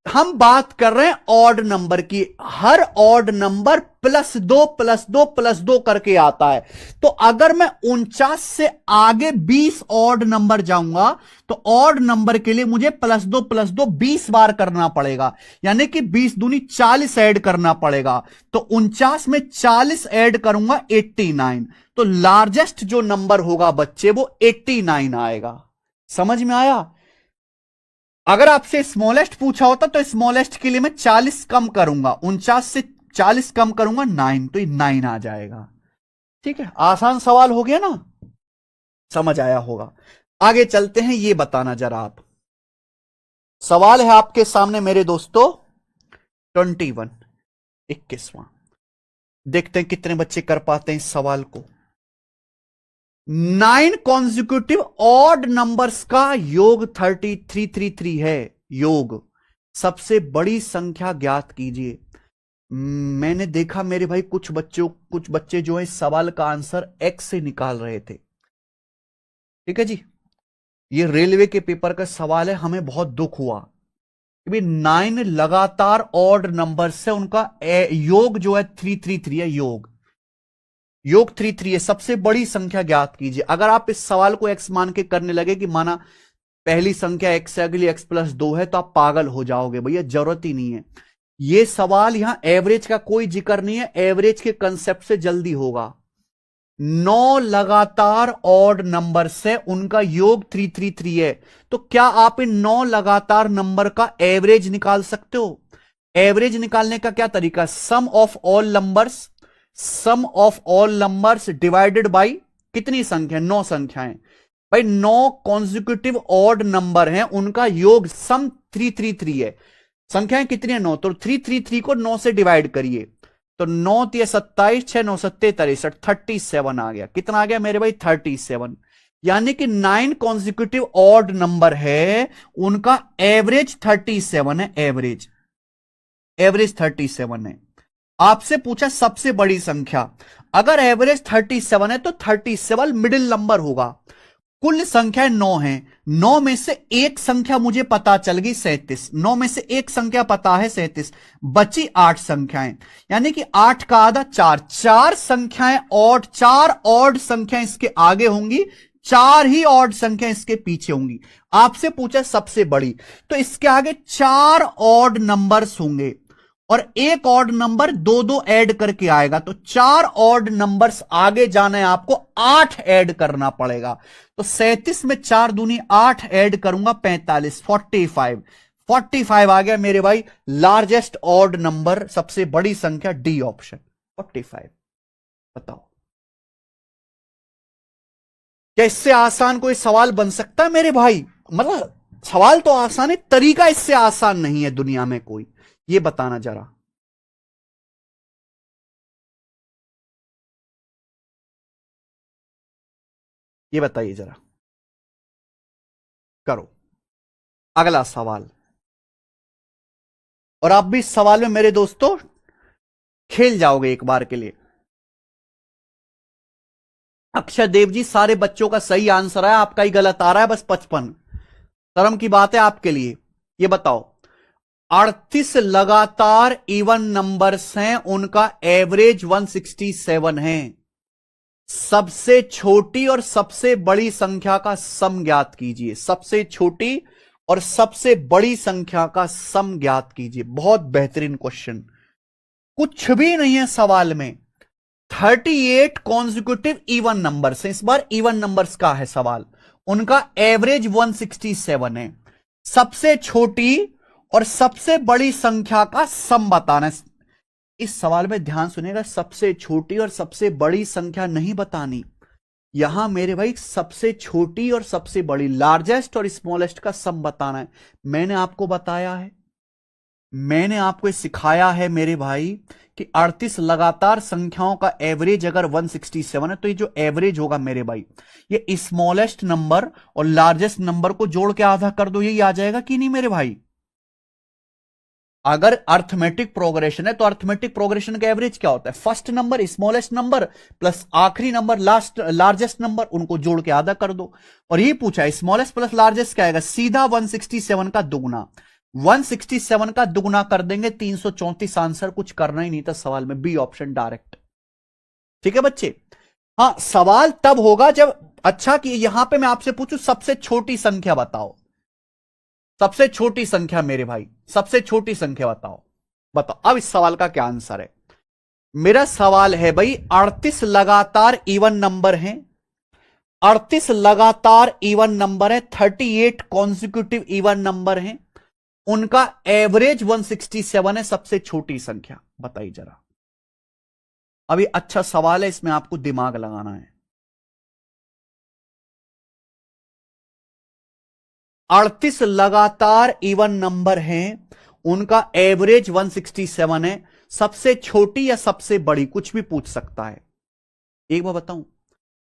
हम बात कर रहे हैं ऑड नंबर की। हर ऑड नंबर +2 +2 +2 करके आता है। तो अगर मैं 49 से आगे 20 ऑड नंबर जाऊंगा तो ऑड नंबर के लिए मुझे +2 +2 20 बार करना पड़ेगा, यानी कि 20 दूनी 40 ऐड करना पड़ेगा। तो 49 में 40 ऐड करूंगा 89। तो लार्जेस्ट जो नंबर होगा बच्चे वो 89 आएगा। समझ में आया? अगर आपसे स्मॉलेस्ट पूछा होता तो स्मॉलेस्ट के लिए मैं 40 कम करूंगा, 49 से 40 कम करूंगा 9, तो ये 9 आ जाएगा। ठीक है, आसान सवाल हो गया ना, समझ आया होगा। आगे चलते हैं, ये बताना जरा आप। सवाल है आपके सामने मेरे दोस्तों 21, 21वां। देखते हैं कितने बच्चे कर पाते हैं इस सवाल को। 9 कॉन्जिक्यूटिव ऑड नंबर्स का योग 3333 है। योग सबसे बड़ी संख्या ज्ञात कीजिए। मैंने देखा मेरे भाई कुछ बच्चे जो है इस सवाल का आंसर एक्स से निकाल रहे थे। ठीक है जी, ये रेलवे के पेपर का सवाल है, हमें बहुत दुख हुआ कि 9 लगातार ऑड नंबर से उनका योग जो है 333 है। योग 33 है। सबसे बड़ी संख्या ज्ञात कीजिए। अगर आप इस सवाल को एक्स मान के करने लगे कि माना पहली संख्या एक्स है, अगली एक्स प्लस 2 है, तो आप पागल हो जाओगे भैया, जरूरत ही नहीं है। ये सवाल यहां एवरेज का कोई जिक्र नहीं है, एवरेज के कंसेप्ट से जल्दी होगा। 9 लगातार ऑड नंबर से उनका योग 333 है, तो क्या आप इन 9 लगातार नंबर का एवरेज निकाल सकते हो? एवरेज निकालने का क्या तरीका? Sum of all numbers divided by कितनी संख्या? 9 संख्याएं भाई। 9 कॉन्जिक्यूटिव ऑड नंबर हैं, उनका योग सम 333 है। संख्याएं कितनी है? 9। तो 333 को 9 से डिवाइड करिए, तो 9 × 27, 6 9 7 63, 37 आ गया। कितना आ गया मेरे भाई? 37। यानी कि 9 कॉन्जिक्यूटिव ऑड नंबर है, उनका एवरेज 37 है। एवरेज 37 है। आपसे पूछा सबसे बड़ी संख्या, अगर एवरेज 37 है तो 37 मिडिल नंबर होगा। कुल संख्या 9 है, 9 में से एक संख्या मुझे पता चल गई 37। 9 में से एक संख्या पता है 37, बची 8 संख्याएं, यानी कि 8 का आधा 4। 4 संख्याएं ऑड, 4 ऑड संख्याएं इसके आगे होंगी, 4 ही ऑड संख्या इसके पीछे होंगी। आपसे पूछा सबसे बड़ी, तो इसके आगे 4 ऑड नंबर्स होंगे और एक ऑड नंबर 2-2 ऐड करके आएगा, तो 4 ऑड नंबर्स आगे जाना है आपको, 8 ऐड करना पड़ेगा। तो 37 में 4 दूनी 8 ऐड करूंगा 45, 45 आ गया मेरे भाई। लार्जेस्ट ऑड नंबर, सबसे बड़ी संख्या, डी ऑप्शन 45। बताओ क्या इससे आसान कोई सवाल बन सकता है मेरे भाई? मतलब सवाल तो आसान है, तरीका इससे आसान नहीं है दुनिया में कोई। ये बताना जरा। ये बताइए जरा, करो अगला सवाल। और आप भी इस सवाल में मेरे दोस्तों खेल जाओगे एक बार के लिए। अक्षय देव जी, सारे बच्चों का सही आंसर है, आपका ही गलत आ रहा है बस 55। शर्म की बात है आपके लिए। ये बताओ, 38 लगातार इवन नंबर्स हैं, उनका एवरेज 167 है। सबसे छोटी और सबसे बड़ी संख्या का सम ज्ञात कीजिए। सबसे छोटी और सबसे बड़ी संख्या का सम ज्ञात कीजिए। बहुत बेहतरीन क्वेश्चन, कुछ भी नहीं है सवाल में। 38 कॉन्जिक्यूटिव इवन नंबर्स हैं, इस बार इवन नंबर्स का है सवाल, उनका एवरेज 167 है। सबसे छोटी और सबसे बड़ी संख्या का सम बताना है। इस सवाल में ध्यान सुनिएगा, सबसे छोटी और सबसे बड़ी संख्या नहीं बतानी। यहां मेरे भाई सबसे छोटी और सबसे बड़ी, लार्जेस्ट और स्मॉलेस्ट का सम बताना है। मैंने आपको बताया है, मैंने आपको सिखाया है मेरे भाई कि 38 लगातार संख्याओं का एवरेज अगर 167 है, तो ये जो एवरेज होगा मेरे भाई, ये स्मॉलेस्ट नंबर और लार्जेस्ट नंबर को जोड़ के आधा कर दो, यही आ जाएगा कि नहीं मेरे भाई? अगर अर्थमेटिक प्रोग्रेशन है तो अर्थमेटिक प्रोग्रेशन का एवरेज क्या होता है? First number smallest number plus आखिरी नंबर लार्जेस्ट नंबर, उनको जोड़ के आधा कर दो। और ये पूछा है स्मॉलेस्ट प्लस लार्जेस्ट क्या आएगा? सीधा 167 का दुगुना। 167 का दुगुना कर देंगे 334 आंसर, कुछ करना ही नहीं था सवाल में, बी ऑप्शन डायरेक्ट। ठीक है बच्चे? हाँ, सवाल तब होगा जब, अच्छा कि यहां पे मैं आपसे पूछूं सबसे छोटी संख्या बताओ। सबसे छोटी संख्या मेरे भाई, सबसे छोटी संख्या बताओ। बताओ अब इस सवाल का क्या आंसर है। मेरा सवाल है भाई, 38 लगातार इवन नंबर हैं, 38 लगातार इवन नंबर है, 38 कॉन्जिक्यूटिव इवन नंबर हैं, उनका एवरेज 167 है। सबसे छोटी संख्या बताइए जरा। अभी अच्छा सवाल है, इसमें आपको दिमाग लगाना है। 38 लगातार इवन नंबर हैं, उनका एवरेज 167 है। सबसे छोटी या सबसे बड़ी, कुछ भी पूछ सकता है। एक बार बताऊं,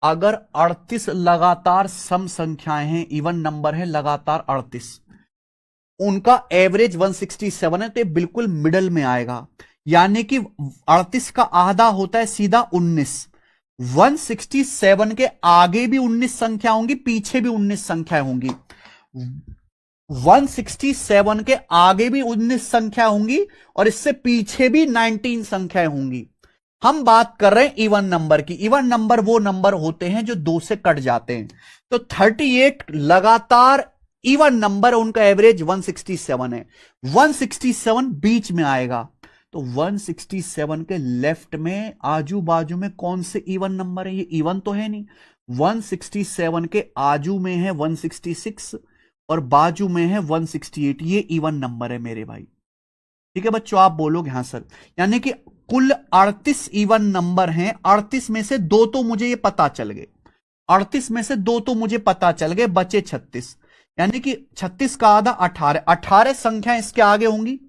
अगर 38 लगातार सम संख्याएं हैं, इवन नंबर है लगातार 38, उनका एवरेज 167 है, तो ये बिल्कुल मिडल में आएगा। यानी कि 38 का आधा होता है सीधा 19। 167 के आगे भी 19 संख्या होंगी, पीछे भी 19 संख्या होंगी। 167 के आगे भी 19 संख्या होंगी और इससे पीछे भी 19 संख्याएं होंगी। हम बात कर रहे हैं इवन नंबर की। इवन नंबर वो नंबर होते हैं जो 2 से कट जाते हैं। तो 38 लगातार इवन नंबर, उनका एवरेज 167 है। 167 बीच में आएगा, तो 167 के लेफ्ट में आजू बाजू में कौन से इवन नंबर है? ये इवन तो है नहीं। 167 के आजू में है 166 और बाजू में है 168, ये इवन नंबर है मेरे भाई। ठीक है बच्चों, आप बोलोगे हाँ सर। यानी कि कुल 38 इवन नंबर हैं, 38 में से दो तो मुझे ये पता चल गए, 38 में से दो तो मुझे पता चल गए, बचे 36। यानी कि 36 का आधा 18, 18 संख्या इसके आगे होंगी।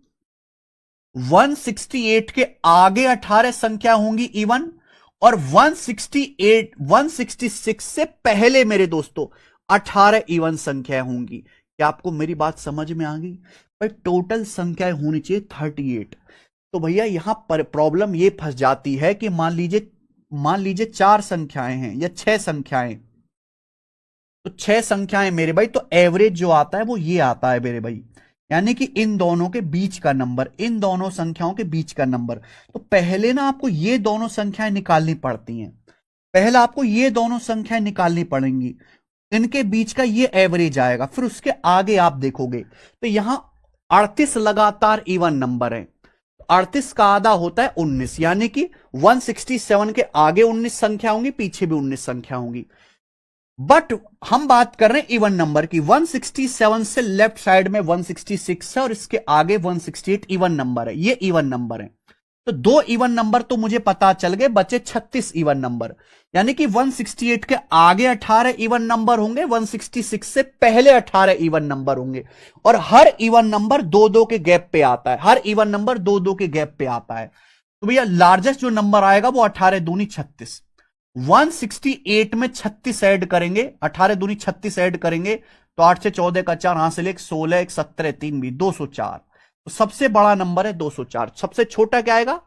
168 के आगे 18 संख्या होंगी इवन, और 168 166 से पहले मेरे दोस्तों 18 इवन संख्याएं होंगी। क्या आपको मेरी बात समझ में आ गई? भाई टोटल संख्याएं होनी चाहिए 38। तो भैया यहां पर प्रॉब्लम ये फंस जाती है कि मान लीजिए 4 संख्याएं हैं या 6 संख्याएं, तो 6 संख्याएं मेरे भाई, तो एवरेज जो आता है वो ये आता है मेरे भाई। यानी कि इन दोनों के बीच का नंबर, इन दोनों संख्याओं के बीच का नंबर। तो पहले ना आपको ये दोनों संख्याएं निकालनी पड़ती हैं। पहले आपको ये दोनों संख्याएं निकालनी पड़ेंगी, इनके बीच का ये एवरेज आएगा, फिर उसके आगे आप देखोगे तो यहां 38 लगातार इवन नंबर है। 38 का आधा होता है 19, यानी कि 167 के आगे 19 संख्या होंगी, पीछे भी 19 संख्या होंगी। बट हम बात कर रहे हैं इवन नंबर की। 167 से लेफ्ट साइड में 166 है और इसके आगे 168 इवन नंबर है, ये इवन नंबर है। तो 2 इवन नंबर तो मुझे पता चल गए, बचे 36 इवन नंबर। यानी कि 168 के आगे 18 इवन नंबर होंगे, 166 से पहले 18 इवन नंबर होंगे, और हर इवन नंबर 2-2 के गैप पे आता है। हर इवन नंबर 2-2 के गैप पे आता है। तो भैया लार्जेस्ट जो नंबर आएगा वो 18 दूनी 36। 168 में 36 ऐड करेंगे, 18 दूनी 36 ऐड करेंगे, तो 8 से 14 का 4, हां से लेक 16, 1 17, 3 भी 204। तो सबसे बड़ा नंबर है 204। सबसे छोटा क्या आएगा?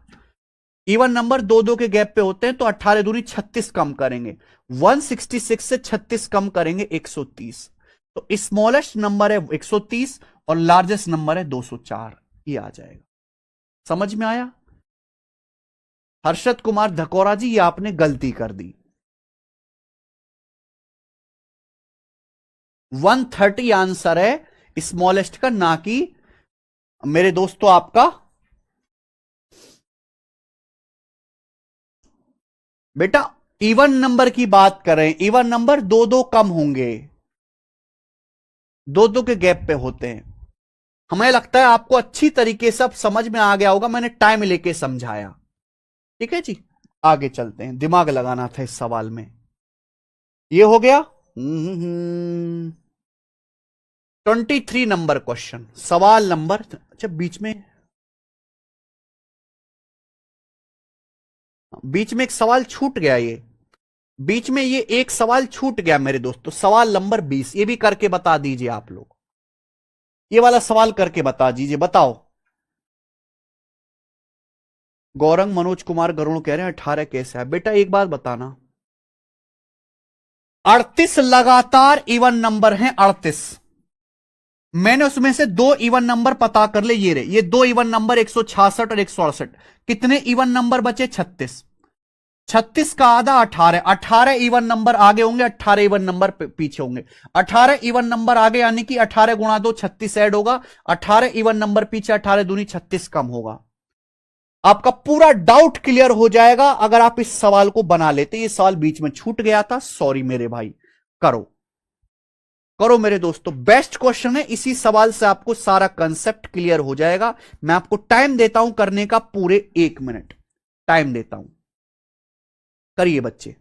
इवन नंबर 2-2 के गैप पे होते हैं, तो 18 दूनी 36 कम करेंगे, 166 से 36 कम करेंगे 130। तो स्मॉलेस्ट नंबर है 130 और लार्जेस्ट नंबर है 204। ये आ जाएगा। समझ में आया? हर्षद कुमार धकोरा जी, ये आपने गलती कर दी। 130 आंसर है स्मॉलेस्ट का, ना कि मेरे दोस्तों आपका। बेटा इवन नंबर की बात करें, इवन नंबर 2-2 कम होंगे, 2-2 के गैप पे होते हैं। हमें लगता है आपको अच्छी तरीके से अब समझ में आ गया होगा, मैंने टाइम लेके समझाया। ठीक है जी, आगे चलते हैं, दिमाग लगाना था इस सवाल में। ये हो गया। 23 नंबर क्वेश्चन, सवाल नंबर, अच्छा बीच में एक सवाल छूट गया। ये बीच में ये एक सवाल छूट गया मेरे दोस्तों, सवाल नंबर 20। ये भी करके बता दीजिए आप लोग, ये वाला सवाल करके बता दीजिए। बताओ। गौरंग मनोज कुमार गरुण कह रहे हैं 18 कैसे है? बेटा एक बात बताना, 38 लगातार इवन नंबर हैं, 38। मैंने उसमें से 2 इवन नंबर पता कर ले, ये रहे, ये 2 इवन नंबर 166 और 168। कितने इवन नंबर बचे? 36। 36 का आधा 18, 18 इवन नंबर आगे होंगे, 18 इवन नंबर पीछे होंगे। 18 इवन नंबर आगे यानी कि 18 गुणा 2 36 ऐड होगा, 18 इवन नंबर पीछे, 18 दूनी 36 कम होगा। आपका पूरा डाउट क्लियर हो जाएगा अगर आप इस सवाल को बना लेते। ये सवाल बीच में छूट गया था, सॉरी मेरे भाई। करो करो मेरे दोस्तों, बेस्ट क्वेश्चन है। इसी सवाल से आपको सारा कंसेप्ट क्लियर हो जाएगा। मैं आपको टाइम देता हूं करने का, पूरे 1 मिनट टाइम देता हूं। करिए बच्चे।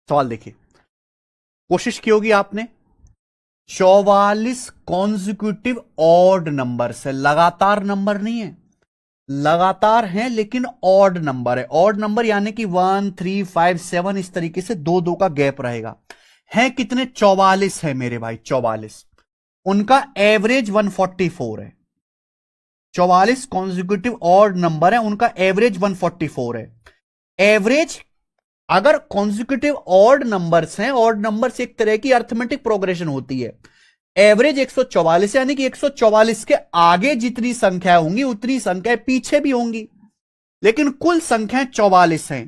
सवाल देखिए, कोशिश की होगी आपने, 44 कॉन्जिक्यूटिव ऑड नंबर से, लगातार नंबर नहीं है, लगातार है लेकिन ऑड नंबर है। ऑड नंबर यानी कि 1 3 5 7 इस तरीके से दो दो का गैप रहेगा। है कितने? 44 है मेरे भाई, 44। उनका एवरेज 144 है। 44 कॉन्जिक्यूटिव ऑड नंबर है, उनका एवरेज 144 है। एवरेज, अगर कॉन्जिक्यूटिव ऑड नंबर्स हैं, ऑड नंबर्स एक तरह की अर्थमेटिक प्रोग्रेशन होती है। एवरेज 144 यानी कि 144 के आगे जितनी संख्या होंगी उतनी संख्याएं पीछे भी होंगी, लेकिन कुल संख्याएं 44 हैं।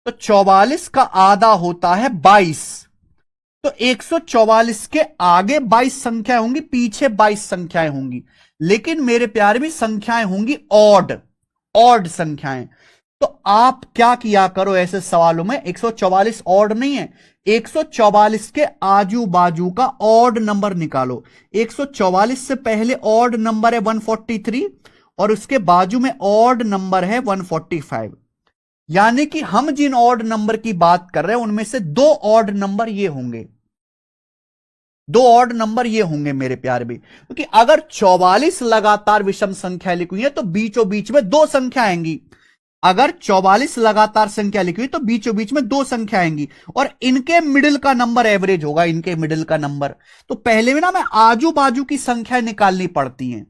तो 44 का आधा होता है 22। तो 144 के आगे 22 संख्याएं होंगी, पीछे 22 संख्याएं होंगी, लेकिन मेरे प्यारे भी संख्याएं होंगी ऑड, ऑड संख्याएं। तो आप क्या किया करो ऐसे सवालों में, 144 ऑड नहीं है, 144 के आजू बाजू का ऑड नंबर निकालो। 144 से पहले ऑड नंबर है 143 और उसके बाजू में ऑड नंबर है 145। यानी कि हम जिन ऑड नंबर की बात कर रहे हैं उनमें से दो ऑड नंबर ये होंगे, दो ऑड नंबर ये होंगे मेरे प्यारे भी, क्योंकि अगर 44 लगातार विषम संख्या लिखी है तो बीचों बीच में दो संख्या आएंगी। अगर 44 लगातार संख्या लिखी हुई तो बीचों बीच में दो संख्या आएंगी और इनके मिडिल का नंबर एवरेज होगा, इनके मिडिल का नंबर। तो पहले में ना मैं आजू बाजू की संख्या निकालनी पड़ती हैं।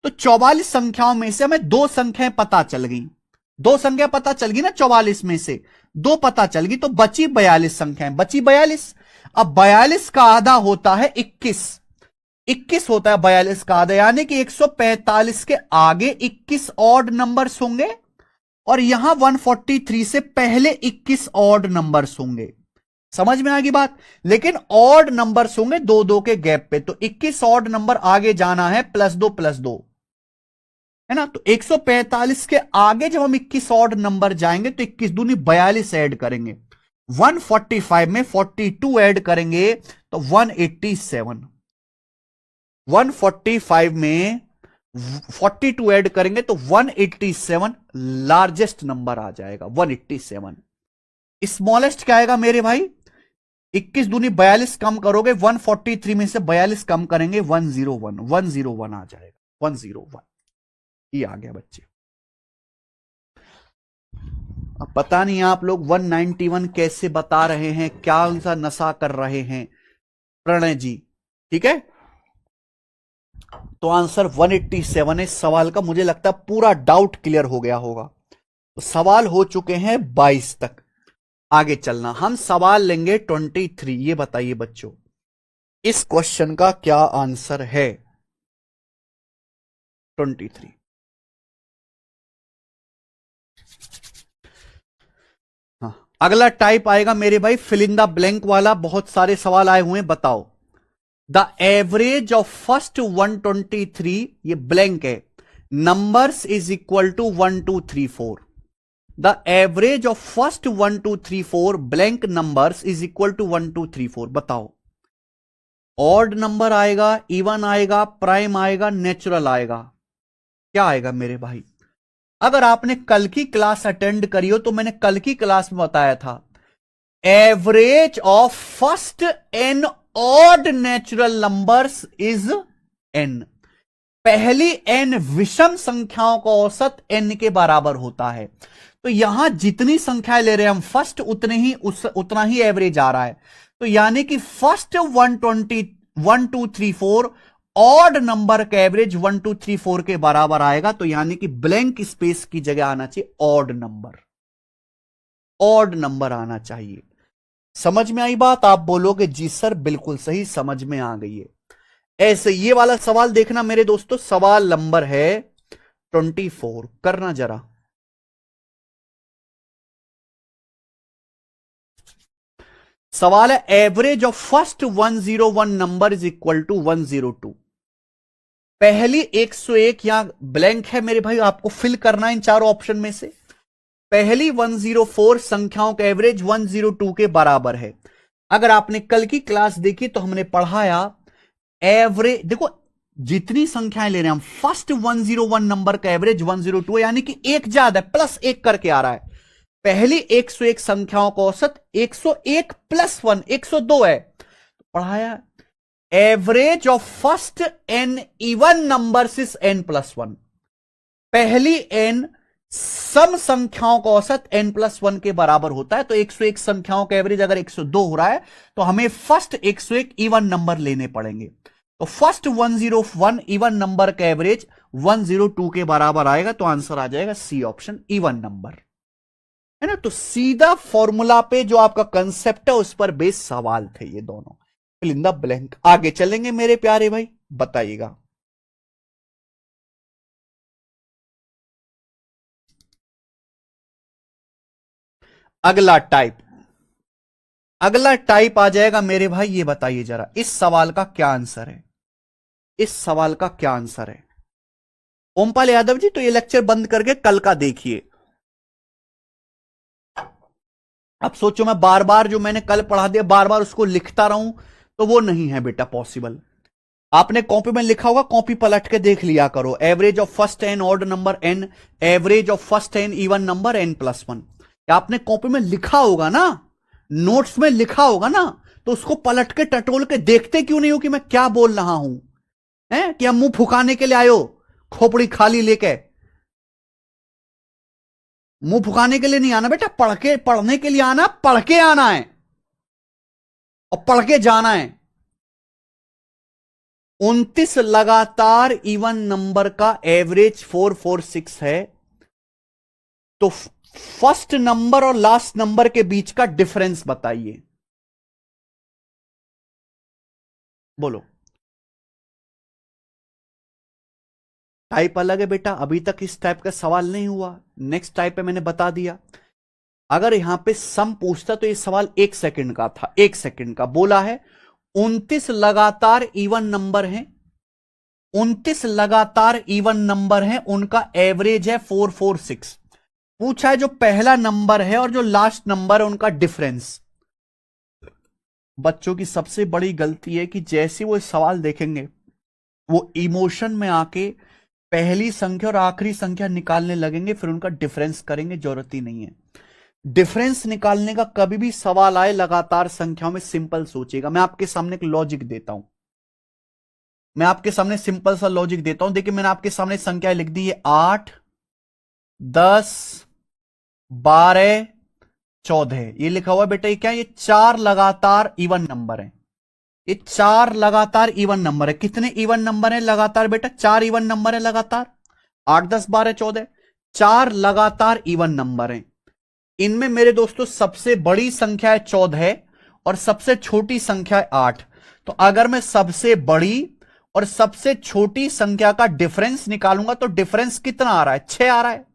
तो 44 संख्याओं में से हमें दो संख्याएं पता चल गई, दो संख्या पता चल गई ना, 44 में से दो पता चल गई, तो बची 42 संख्याएं, बची 42। अब 42 का आधा होता है 21, 21 होता है 42 का आधा, यानी कि 145 के आगे 21 ऑड नंबर्स होंगे और यहां 143 से पहले 21 ऑड नंबर्स होंगे। समझ में आ गई बात? लेकिन ऑड नंबर्स होंगे दो दो के गैप पे, तो 21 ऑड नंबर आगे जाना है +2 है ना। तो 145 के आगे जब हम 21 ऑड नंबर जाएंगे तो 21 दूनी 42 ऐड करेंगे, 145 में 42 ऐड करेंगे तो 187, 145 में 42 ऐड करेंगे तो 187 लार्जेस्ट नंबर आ जाएगा, 187। स्मॉलेस्ट क्या आएगा मेरे भाई? 21 दूनी 42 कम करोगे, 143 में से 42 कम करेंगे 101, 101 आ जाएगा, 101 ये आ गया बच्चे। अब पता नहीं आप लोग 191 कैसे बता रहे हैं, क्या उनसा नशा कर रहे हैं प्रणय जी, ठीक है। तो आंसर 187 है। सवाल का मुझे लगता है पूरा डाउट क्लियर हो गया होगा। तो सवाल हो चुके हैं 22 तक, आगे चलना। हम सवाल लेंगे 23। ये बताइए बच्चों, इस क्वेश्चन का क्या आंसर है? 23। हाँ, अगला टाइप आएगा मेरे भाई फिल इन द ब्लैंक वाला। बहुत सारे सवाल आए हुए हैं, बताओ। द एवरेज ऑफ फर्स्ट 123, ये ब्लैंक है, numbers is equal to 1 2 3 4। The average of first 1 2 3 4 blank numbers is equal to 1 2 3 4। बताओ, ऑड नंबर आएगा, इवन आएगा, प्राइम आएगा, नेचुरल आएगा? क्या आएगा मेरे भाई? अगर आपने कल की क्लास अटेंड करी हो तो मैंने कल की क्लास में बताया था, average of first n odd natural numbers is n। पहली n विषम संख्याओं का औसत n के बराबर होता है। तो यहां जितनी संख्याएं ले रहे हैं हम फर्स्ट, उतना ही एवरेज आ रहा है। तो यानी कि फर्स्ट 120 1 2 3 4 ऑड नंबर का एवरेज 1 2 3 4 के बराबर आएगा। तो यानी कि ब्लैंक स्पेस की जगह आना चाहिए ऑड नंबर, ऑड नंबर आना चाहिए। समझ में आई बात? आप बोलोगे जी सर बिल्कुल सही, समझ में आ गई है। ऐसे ये वाला सवाल देखना मेरे दोस्तों, सवाल नंबर है 24, करना जरा। सवाल है average of first 101 number is equal to 102। पहली 101 यहां ब्लैंक है मेरे भाई, आपको फिल करना इन चारों ऑप्शन में से। पहली 104 संख्याओं का एवरेज 102 के बराबर है। अगर आपने कल की क्लास देखी तो हमने पढ़ाया एवरेज, देखो जितनी संख्याएं ले रहे हैं हम, फर्स्ट 101 नंबर का एवरेज 102 है, यानी कि एक ज्यादा है, +1 करके आ रहा है। पहली 101 संख्याओं का औसत 101 प्लस 1 102 है। तो पढ़ाया average of first n even numbers is n plus 1। पहली n सम संख्याओं का औसत n प्लस 1 के बराबर होता है। तो 101 संख्याओं का एवरेज अगर 102 हो रहा है तो हमें फर्स्ट 101 इवन नंबर लेने पड़ेंगे। तो फर्स्ट 101 इवन नंबर का एवरेज 102 के बराबर आएगा। तो आंसर आ जाएगा सी ऑप्शन, इवन नंबर, है ना। तो सीधा फॉर्मूला पे जो आपका कंसेप्ट है उस पर बेस सवाल थे ये दोनों। Fill in the blank. आगे चलेंगे मेरे प्यारे भाई, बताइएगा। अगला टाइप, अगला टाइप आ जाएगा मेरे भाई। ये बताइए जरा इस सवाल का क्या आंसर है, इस सवाल का क्या आंसर है। ओमपाल यादव जी तो ये लेक्चर बंद करके कल का देखिए। अब सोचो मैं बार बार जो मैंने कल पढ़ा दिया बार बार उसको लिखता रहूं तो वो नहीं है बेटा पॉसिबल। आपने कॉपी में लिखा होगा, कॉपी पलट के देख लिया करो। Average of first n odd number n, average of first n even number n plus 1। आपने कॉपी में लिखा होगा ना, नोट्स में लिखा होगा ना, तो उसको पलट के टटोल के देखते क्यों नहीं हो कि मैं क्या बोल रहा हूं, है कि हम मुंह फुकाने के लिए आयो, खोपड़ी खाली लेके। मुंह फुकाने के लिए नहीं आना बेटा, पढ़ने के लिए आना, पढ़ के आना है और पढ़ के जाना है। 29 लगातार इवन नंबर का एवरेज 446 है। तो फर्स्ट नंबर और लास्ट नंबर के बीच का डिफरेंस बताइए, बोलो। टाइप अलग है बेटा, अभी तक इस टाइप का सवाल नहीं हुआ। नेक्स्ट टाइप पे मैंने बता दिया। अगर यहां पे सम पूछता तो ये सवाल 1 सेकंड का था, 1 सेकंड का। बोला है 29 लगातार इवन नंबर हैं, 29 लगातार इवन नंबर हैं, उनका एवरेज है 446। पूछा है जो पहला नंबर है और जो लास्ट नंबर है उनका डिफरेंस। बच्चों की सबसे बड़ी गलती है कि जैसे वो सवाल देखेंगे वो इमोशन में आके पहली संख्या और आखिरी संख्या निकालने लगेंगे, फिर उनका डिफरेंस करेंगे। जरूरत ही नहीं है। डिफरेंस निकालने का कभी भी सवाल आए लगातार संख्याओं में, सिंपल सोचिएगा। मैं आपके सामने एक लॉजिक देता हूं, मैं आपके सामने सिंपल सा लॉजिक देता हूं। देखिए मैंने आपके सामने संख्या लिख दी है 8, 10, 12, 14। ये लिखा हुआ है बेटा, ये क्या है? ये 4 लगातार इवन नंबर है। ये 4 लगातार इवन नंबर है। कितने इवन नंबर है लगातार बेटा? 4 इवन नंबर है लगातार। 8, 10, 12, 14, 4 लगातार इवन नंबर है। इनमें मेरे दोस्तों सबसे बड़ी संख्या है 14 और सबसे छोटी संख्या है 8। तो अगर मैं सबसे बड़ी और सबसे छोटी संख्या का डिफरेंस निकालूंगा तो डिफरेंस कितना आ रहा है? 6 आ रहा है।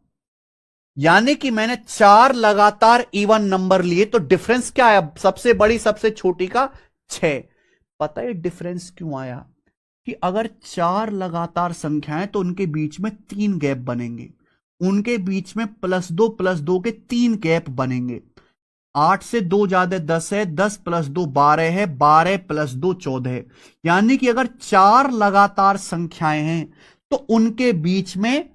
यानी कि मैंने 4 लगातार इवन नंबर लिए तो डिफरेंस क्या आया? सबसे बड़ी सबसे छोटी का 6। पता है डिफरेंस क्यों आया? कि अगर 4 लगातार संख्याएं तो उनके बीच में 3 गैप बनेंगे, उनके बीच में +2 के 3 गैप बनेंगे। 8 से 2 ज्यादा 10 है, 10 + 2 12 है, 12 + 2 14 है। यानी कि अगर 4 लगातार संख्याएं हैं तो उनके बीच में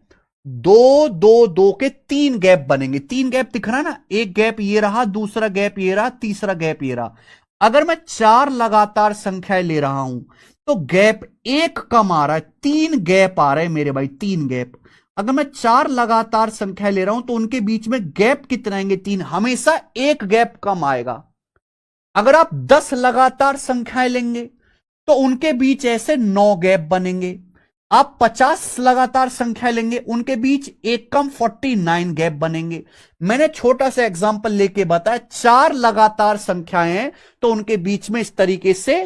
2 2 2 के 3 गैप बनेंगे। 3 गैप दिख रहा है ना, एक गैप ये रहा, दूसरा गैप ये रहा, तीसरा गैप ये रहा। अगर मैं 4 लगातार संख्याएं ले रहा हूं तो गैप 1 कम आ रहा है, 3 गैप आ रहे हैं मेरे भाई, 3 गैप। अगर मैं 4 लगातार संख्याएं ले रहा हूं तो उनके बीच में गैप कितना आएंगे? 3। हमेशा 1 गैप कम आएगा। अगर आप 10 लगातार संख्याएं लेंगे तो उनके बीच ऐसे 9 गैप बनेंगे। आप 50 लगातार संख्या लेंगे, उनके बीच एक कम 49 गैप बनेंगे। मैंने छोटा सा एग्जांपल लेके बताया, 4 लगातार संख्याएं हैं तो उनके बीच में इस तरीके से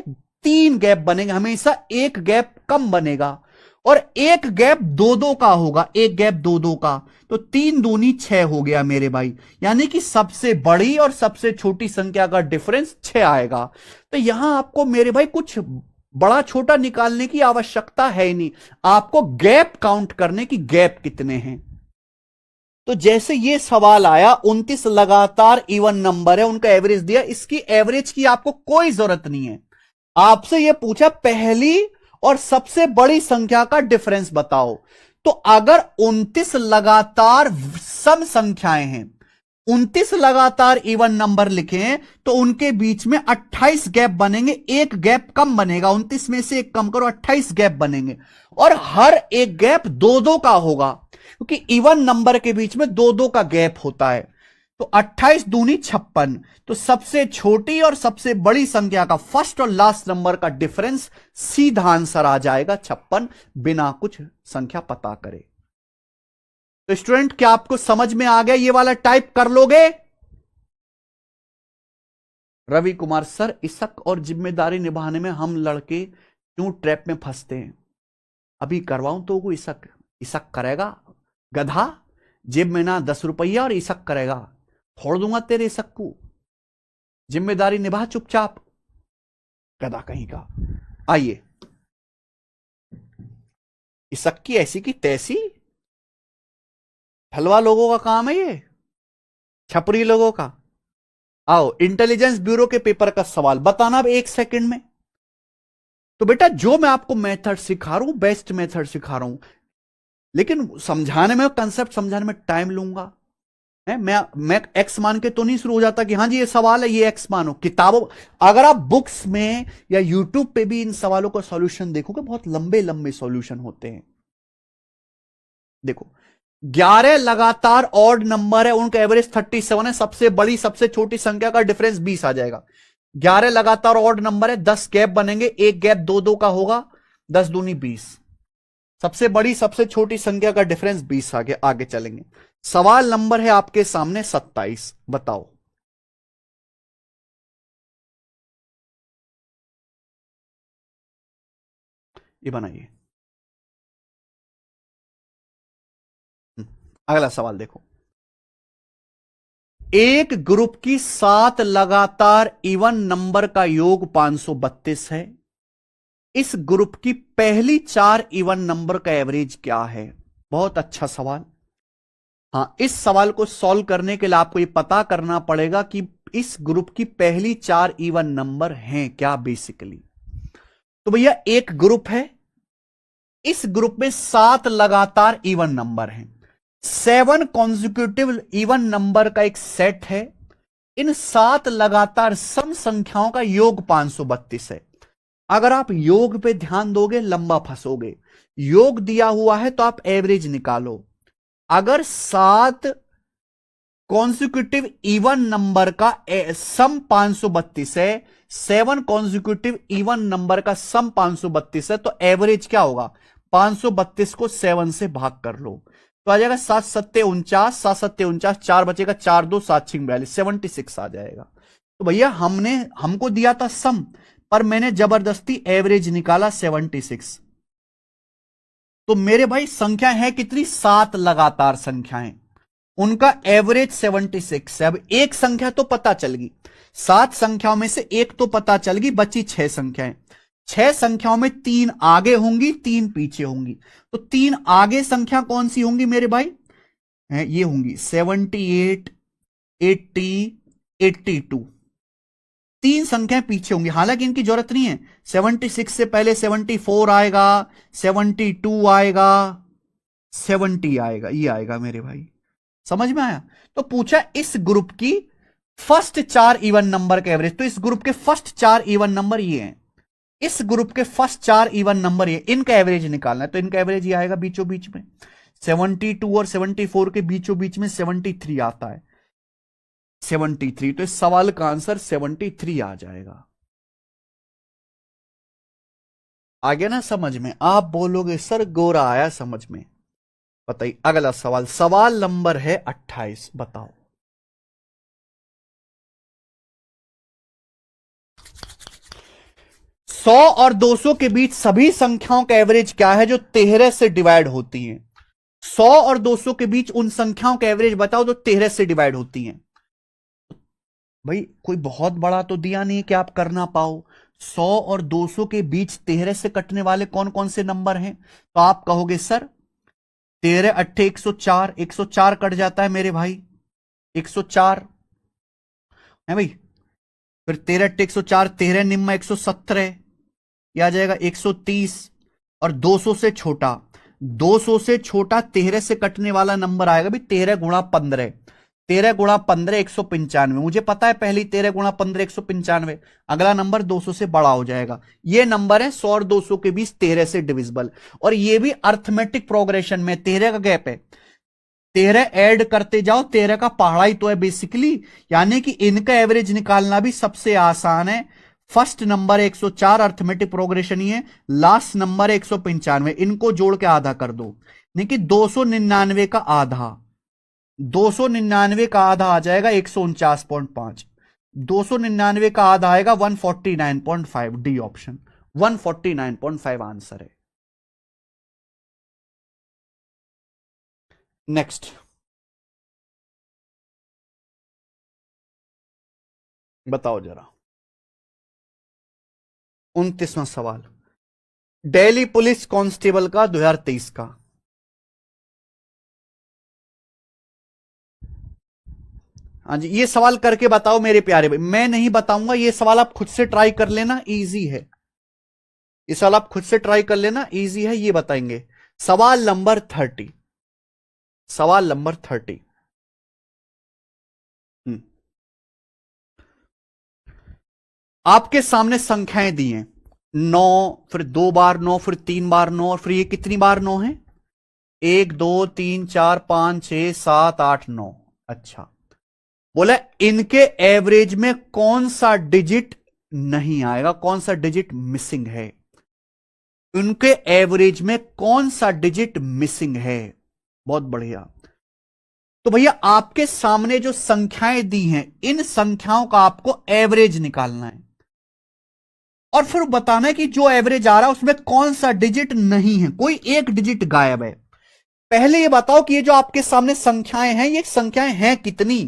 3 गैप बनेंगे, हमेशा 1 गैप कम बनेगा। और 1 गैप 2 का होगा, 1 गैप 2 का, तो 3 दूनी 6 हो गया मेरे भाई। यानी कि सबसे बड़ी और सबसे छोटी संख्या का डिफरेंस 6 आएगा। तो यहां आपको मेरे भाई कुछ बड़ा छोटा निकालने की आवश्यकता है ही नहीं, आपको गैप काउंट करने की, गैप कितने हैं। तो जैसे ये सवाल आया 29 लगातार इवन नंबर है, उनका एवरेज दिया, इसकी एवरेज की आपको कोई जरूरत नहीं है। आपसे यह पूछा पहली और सबसे बड़ी संख्या का डिफरेंस बताओ। तो अगर 29 लगातार सम संख्याएं हैं 29 लगातार इवन नंबर लिखें तो उनके बीच में 28 गैप बनेंगे, एक गैप कम बनेगा, 29 में से एक कम करो 28 गैप बनेंगे, और हर एक गैप दो दो का होगा, क्योंकि इवन नंबर के बीच में दो दो का गैप होता है। तो 28 दूनी 56, तो सबसे छोटी और सबसे बड़ी संख्या का फर्स्ट और लास्ट नंबर का डिफरेंस सीधा आंसर आ जाएगा 56, बिना कुछ संख्या पता करे। तो स्टूडेंट, क्या आपको समझ में आ गया? ये वाला टाइप कर लोगे? रवि कुमार सर, इसक और जिम्मेदारी निभाने में हम लड़के क्यों ट्रैप में फंसते हैं? अभी करवाऊं तो वो इसक इसक करेगा गधा, जेब में ना 10 रुपया और इसक करेगा, फोड़ दूंगा तेरे इसक को। जिम्मेदारी निभा चुपचाप, गधा कहीं का। आइए, इसक की ऐसी की तैसी, हलवा लोगों का काम है ये, छपरी लोगों का। आओ, इंटेलिजेंस ब्यूरो के पेपर का सवाल बताना अब 1 सेकंड में। तो बेटा, जो मैं आपको मेथड सिखा रहा हूं, बेस्ट मेथड सिखा रहा हूं, लेकिन समझाने में, कंसेप्ट समझाने में टाइम लूंगा। मैं एक्स मान के तो नहीं शुरू हो जाता कि हाँ जी ये सवाल है, ये एक्स मानो। किताबों, अगर आप बुक्स में या यूट्यूब पे भी इन सवालों का सॉल्यूशन देखोगे, बहुत लंबे लंबे सॉल्यूशन होते हैं। देखो, 11 लगातार ऑड नंबर है, उनका एवरेज 37 है, सबसे बड़ी सबसे छोटी संख्या का डिफरेंस 20 आ जाएगा। 11 लगातार ऑड नंबर है, 10 गैप बनेंगे, एक गैप दो दो का होगा, 10 दूनी 20, सबसे बड़ी सबसे छोटी संख्या का डिफरेंस 20 आगे चलेंगे। सवाल नंबर है आपके सामने 27, बताओ। ये बनाइए। अगला सवाल देखो, एक ग्रुप की 7 लगातार इवन नंबर का योग 532 है। इस ग्रुप की पहली 4 इवन नंबर का एवरेज क्या है? बहुत अच्छा सवाल। हां, इस सवाल को सॉल्व करने के लिए आपको यह पता करना पड़ेगा कि इस ग्रुप की पहली 4 इवन नंबर हैं क्या बेसिकली। तो भैया, एक ग्रुप है, इस ग्रुप में 7 लगातार इवन नंबर हैं, 7 कॉन्जिक्यूटिव इवन नंबर का एक सेट है। इन 7 लगातार सम संख्याओं का योग 532 है। अगर आप योग पे ध्यान दोगे लंबा फंसोगे। योग दिया हुआ है तो आप एवरेज निकालो। अगर 7 कॉन्जिक्यूटिव इवन नंबर का सम 532 है, 7 कॉन्जिक्यूटिव इवन नंबर का सम 532 है, तो एवरेज क्या होगा? 532 को 7 से भाग कर लो तो आ जाएगा 7 सत्ते 49, 7 सत्ते 49, 4 बचेगा, 4 2 7 6 42, 76 आ जाएगा। तो भैया, हमको दिया था सम, पर मैंने जबरदस्ती एवरेज निकाला 76। तो मेरे भाई संख्या है कितनी? 7 लगातार संख्याएं, उनका एवरेज 76 है। अब एक संख्या तो पता चल गई, 7 संख्याओं में से एक तो पता चल गई, बची 6 संख्याएं। 6 संख्याओं में 3 आगे होंगी, 3 पीछे होंगी। तो 3 आगे संख्या कौन सी होंगी मेरे भाई? ये होंगी 78, 80, 82। 3 संख्याएं पीछे होंगी, हालांकि इनकी जरूरत नहीं है। 76 से पहले 74 आएगा, 72 आएगा, 70 आएगा, ये आएगा मेरे भाई। समझ में आया? तो पूछा इस ग्रुप की फर्स्ट 4 इवन नंबर का एवरेज। तो इस ग्रुप के फर्स्ट 4 इवन नंबर ये हैं, इस ग्रुप के फर्स्ट 4 इवन नंबर ये, इनका एवरेज निकालना है। तो इनका एवरेज ये आएगा बीचों बीच में, 72 और 74 के बीचों बीच में 73 आता है, 73। तो इस सवाल का आंसर 73 आ जाएगा। आ गया ना समझ में? आप बोलोगे सर गोरा आया समझ में। बताइए अगला सवाल, सवाल नंबर है 28, बताओ। सौ और 200 के बीच सभी संख्याओं का एवरेज क्या है जो 13 से डिवाइड होती हैं? 100 और 200 के बीच उन संख्याओं का एवरेज बताओ जो 13 से डिवाइड होती हैं। भाई, कोई बहुत बड़ा तो दिया नहीं कि आप कर ना पाओ। 100 और 200 के बीच 13 से कटने वाले कौन कौन से नंबर हैं? तो आप कहोगे सर 13 अट्ठे 104, 104 कट जाता है मेरे भाई, 104 है भाई। फिर 13 अट्ठे 104, 13 निम्मा 117, यह आ जाएगा 130। और 200 से छोटा, 200 से छोटा 13 से कटने वाला नंबर आएगा भी 13 गुणा 15, 13 × 15 195, मुझे पता है पहली 13 × 15 195, अगला नंबर 200 से बड़ा हो जाएगा। ये नंबर है 100 और 200 के बीच 13 से डिविजिबल, और ये भी अर्थमेटिक प्रोग्रेशन में 13 का गैप है, 13 ऐड करते जाओ, 13 का पहाड़ा ही तो है बेसिकली, यानी कि इनका एवरेज निकालना भी सबसे आसान है। फर्स्ट नंबर 104 अर्थमेटिक प्रोग्रेशन ही है, लास्ट नंबर 195, इनको जोड़ के आधा कर दो, यानी कि 299 का आधा, 299 का आधा आ जाएगा 149.5, 299 का आधा आएगा 149.5, डी ऑप्शन 149.5 आंसर है। नेक्स्ट बताओ जरा, 29वां सवाल, दिल्ली पुलिस कांस्टेबल का 2023 का। हाँ जी, ये सवाल करके बताओ मेरे प्यारे भाई, मैं नहीं बताऊंगा, ये सवाल आप खुद से ट्राई कर लेना, इजी है, ये सवाल आप खुद से ट्राई कर लेना, इजी है, ये बताएंगे। सवाल नंबर 30, सवाल नंबर 30। आपके सामने संख्याएं दी हैं, 9, फिर 2 बार 9, फिर 3 बार 9, और फिर ये कितनी बार 9 है, 1 2 3 4 5 6 7 8 9। अच्छा, बोला इनके एवरेज में कौन सा डिजिट नहीं आएगा, कौन सा डिजिट मिसिंग है, उनके एवरेज में कौन सा डिजिट मिसिंग है। बहुत बढ़िया। तो भैया आपके सामने जो संख्याएं दी हैं, इन संख्याओं का आपको एवरेज निकालना है, और फिर बताना है कि जो एवरेज आ रहा है उसमें कौन सा डिजिट नहीं है, कोई एक डिजिट गायब है। पहले ये बताओ कि ये जो आपके सामने संख्याएं हैं, ये संख्याएं हैं कितनी,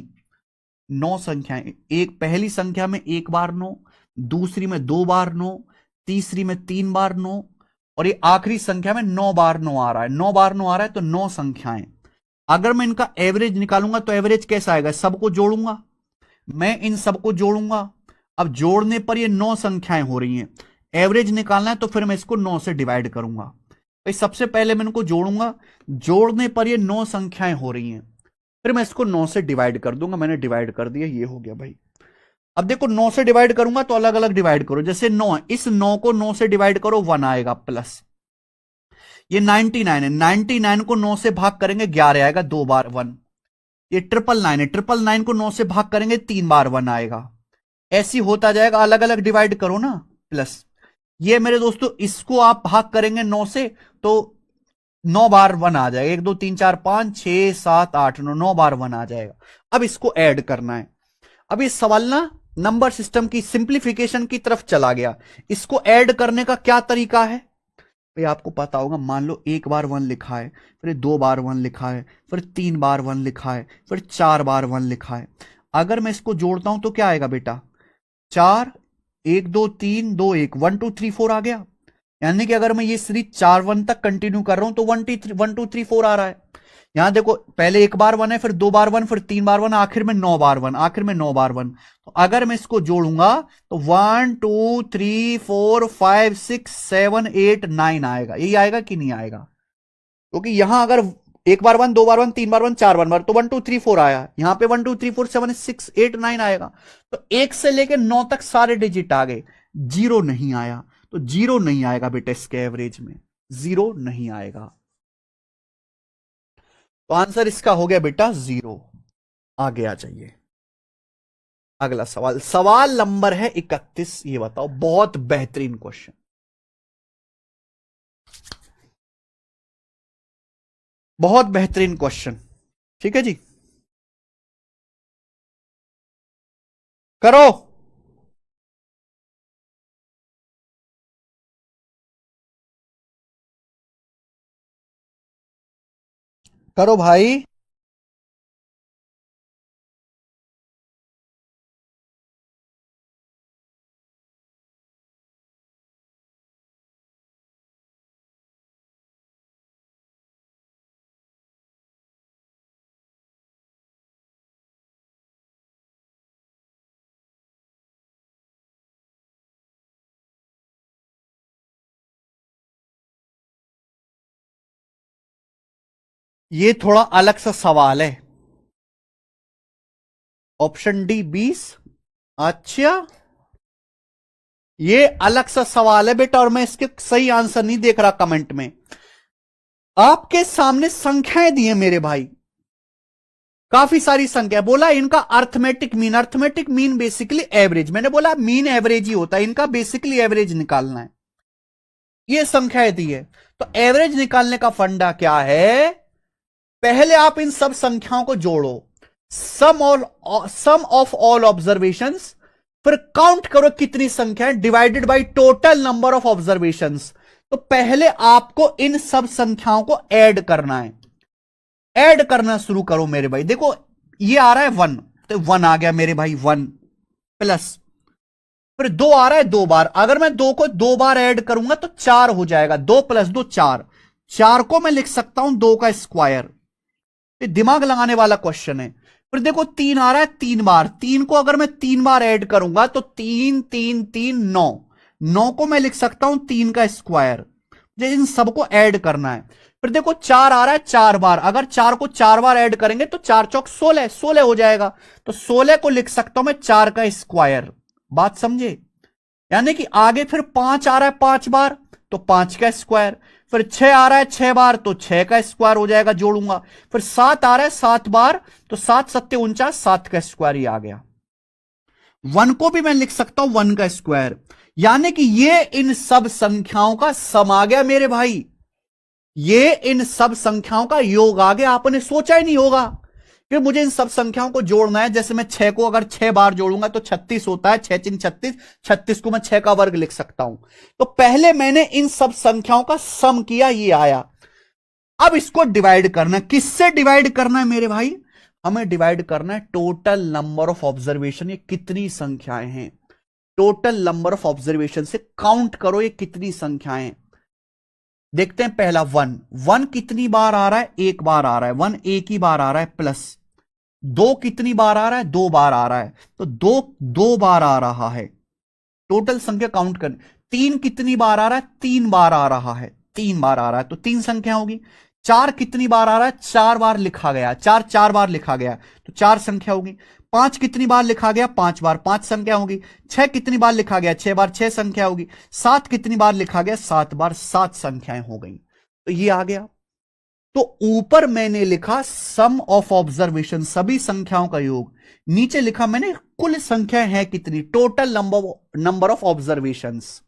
9 संख्याएं, एक पहली संख्या में 1 बार 9, दूसरी में 2 बार 9, तीसरी में 3 बार 9, और ये आखिरी संख्या में 9 बार 9 आ रहा है, 9 बार 9 आ रहा है, तो 9 संख्याएं। अगर मैं इनका एवरेज निकालूंगा तो एवरेज कैसा आएगा, सबको जोड़ूंगा, मैं इन सबको जोड़ूंगा, अब जोड़ने पर ये 9 संख्याएं हो रही हैं, एवरेज निकालना है तो फिर मैं इसको 9 से डिवाइड करूंगा। भाई सबसे पहले मैं इनको जोड़ूंगा, जोड़ने पर ये 9 संख्याएं हो रही हैं, फिर मैं इसको 9 से डिवाइड कर दूंगा, मैंने डिवाइड कर दिया, ये हो गया भाई। अब देखो 9 से डिवाइड करूंगा तो अलग अलग डिवाइड करो, जैसे 9 है, इस 9 को 9 से डिवाइड करो 1 आएगा प्लस, ये 99 है, 99 को 9 से भाग करेंगे 11 आएगा, 2 बार 1, ये 999 है, 999 को 9 से भाग करेंगे 3 बार 1 आएगा, ऐसी होता जाएगा, अलग अलग डिवाइड करो ना, प्लस ये मेरे दोस्तों इसको आप भाग करेंगे 9 से तो 9 बार 1 आ जाएगा, 1 2 3 4 5 6 7 8 9, 9 बार 1 आ जाएगा। अब इसको ऐड करना है, अब ये सवाल ना नंबर सिस्टम की सिंप्लीफिकेशन की तरफ चला गया, इसको ऐड करने का क्या तरीका है भाई आपको पता होगा, मान लो 1 बार 1 लिखा है, फिर 2 बार 1 लिखा है, फिर 3 बार 1 लिखा है, फिर 4 बार 1 लिखा है, अगर मैं इसको जोड़ता हूं तो क्या आएगा बेटा, 4, 1 2 3 2 1, 1 2 3 4 आ गया, यानी कि अगर मैं ये सीरीज 4 1 तक कंटिन्यू कर रहा हूं तो 1 2 3 4 आ रहा है। यहां देखो पहले 1 बार 1 है, फिर 2 बार 1, फिर 3 बार 1, आखिर में 9 बार 1, आखिर में 9 बार 1, तो अगर मैं इसको जोड़ूंगा तो 1 2 3 4 5 6 7 8 9 आएगा, यही आएगा कि नहीं आएगा, क्योंकि यहां अगर 1 बार 1, 2 बार 1, 3 बार 1, 4 बार 1, तो 1 2 3 4 आया, यहां पे 1 2 3 4 7 6 8 9 आएगा, तो 1 से लेकर 9 तक सारे डिजिट आ गए, जीरो नहीं आया, तो जीरो नहीं आएगा बेटा, इसके एवरेज में जीरो नहीं आएगा, तो आंसर इसका हो गया बेटा जीरो। आगे आ जाइए, अगला सवाल, सवाल नंबर है 31, ये बताओ, बहुत बेहतरीन क्वेश्चन, बहुत बेहतरीन क्वेश्चन, ठीक है जी, करो, करो भाई, ये थोड़ा अलग सा सवाल है, ऑप्शन डी 20। अच्छा, ये अलग सा सवाल है बेटा, और मैं इसके सही आंसर नहीं देख रहा कमेंट में। आपके सामने संख्याएं दी है मेरे भाई, काफी सारी संख्या। बोला इनका arithmetic mean, arithmetic mean basically average, मैंने बोला मीन एवरेज ही होता है, इनका बेसिकली एवरेज निकालना है। ये संख्याएं दी है, तो एवरेज निकालने का फंडा क्या है, पहले आप इन सब संख्याओं को जोड़ो, सम ऑफ ऑल ऑब्जर्वेशंस, फिर काउंट करो कितनी संख्या है, divided by total number of observations. तो पहले आपको इन सब संख्याओं को ऐड करना है, ऐड करना शुरू करो मेरे भाई। देखो ये आ रहा है 1, तो 1 आ गया मेरे भाई, 1 प्लस, फिर 2 आ रहा है 2 बार, अगर मैं 2 को 2 बार ऐड करूंगा तो 4 हो जाएगा, 2 प्लस 2 4, 4 को मैं लिख सकता हूं 2 का स्क्वायर। ये दिमाग लगाने वाला क्वेश्चन है। फिर देखो 3 आ रहा है 3 बार, 3 को अगर मैं 3 बार ऐड करूंगा तो 3 3 3 9, 9 को मैं लिख सकता हूं 3 का स्क्वायर। इन सबको ऐड करना है। फिर देखो 4 आ रहा है 4 बार, अगर 4 को 4 बार ऐड करेंगे तो 4 चौक 16, 16 हो जाएगा, तो 16 को लिख सकता हूं मैं 4 का स्क्वायर। बात समझे? यानी कि आगे फिर 5 आ रहा है 5 बार, तो 5 का स्क्वायर, फिर 6 आ रहा है 6 बार, तो 6 का स्क्वायर हो जाएगा, जोड़ूंगा। फिर 7 आ रहा है 7 बार, तो 7 7 49, 7 का स्क्वायर ही आ गया। 1 को भी मैं लिख सकता हूं 1 का स्क्वायर, यानी कि ये इन सब संख्याओं का सम आ गया मेरे भाई, ये इन सब संख्याओं का योग आ गया। आपने सोचा ही नहीं होगा कि मुझे इन सब संख्याओं को जोड़ना है। जैसे मैं 6 को अगर 6 बार जोड़ूंगा तो 36 होता है, 6 3 36, 36 को मैं 6 का वर्ग लिख सकता हूं। तो पहले मैंने इन सब संख्याओं का सम किया, ये आया। अब इसको डिवाइड करना है, किससे डिवाइड करना है मेरे भाई, हमें डिवाइड करना है टोटल नंबर ऑफ ऑब्जर्वेशन। ये कितनी संख्याएं हैं, टोटल नंबर ऑफ ऑब्जर्वेशन से काउंट करो ये कितनी संख्याएं। देखते हैं पहला 1, 1 कितनी बार आ रहा है, एक बार आ रहा है, 1 एक ही बार आ रहा है, प्लस 2 कितनी बार आ रहा है, 2 बार आ रहा है, तो 2 2 बार आ रहा है, टोटल संख्या काउंट कर। 3 कितनी बार आ रहा है, 3 बार आ रहा है, 3 बार आ रहा है, तो 3 संख्या होगी। 4 कितनी बार आ रहा है, 4 बार लिखा गया, 4 4 बार लिखा गया, तो 4 संख्या होगी। 5 कितनी बार लिखा गया, 5 बार, 5 संख्या होगी। 6 कितनी बार लिखा गया, 6 बार, 6 संख्या होगी। 7 कितनी बार लिखा गया, 7 बार, 7 संख्याएं हो गई। तो ये आ गया। तो ऊपर मैंने लिखा सम ऑफ ऑब्जर्वेशन, सभी संख्याओं का योग। नीचे लिखा मैंने कुल संख्या है कितनी, टोटल नंबर ऑफ ऑब्जर्वेशंस,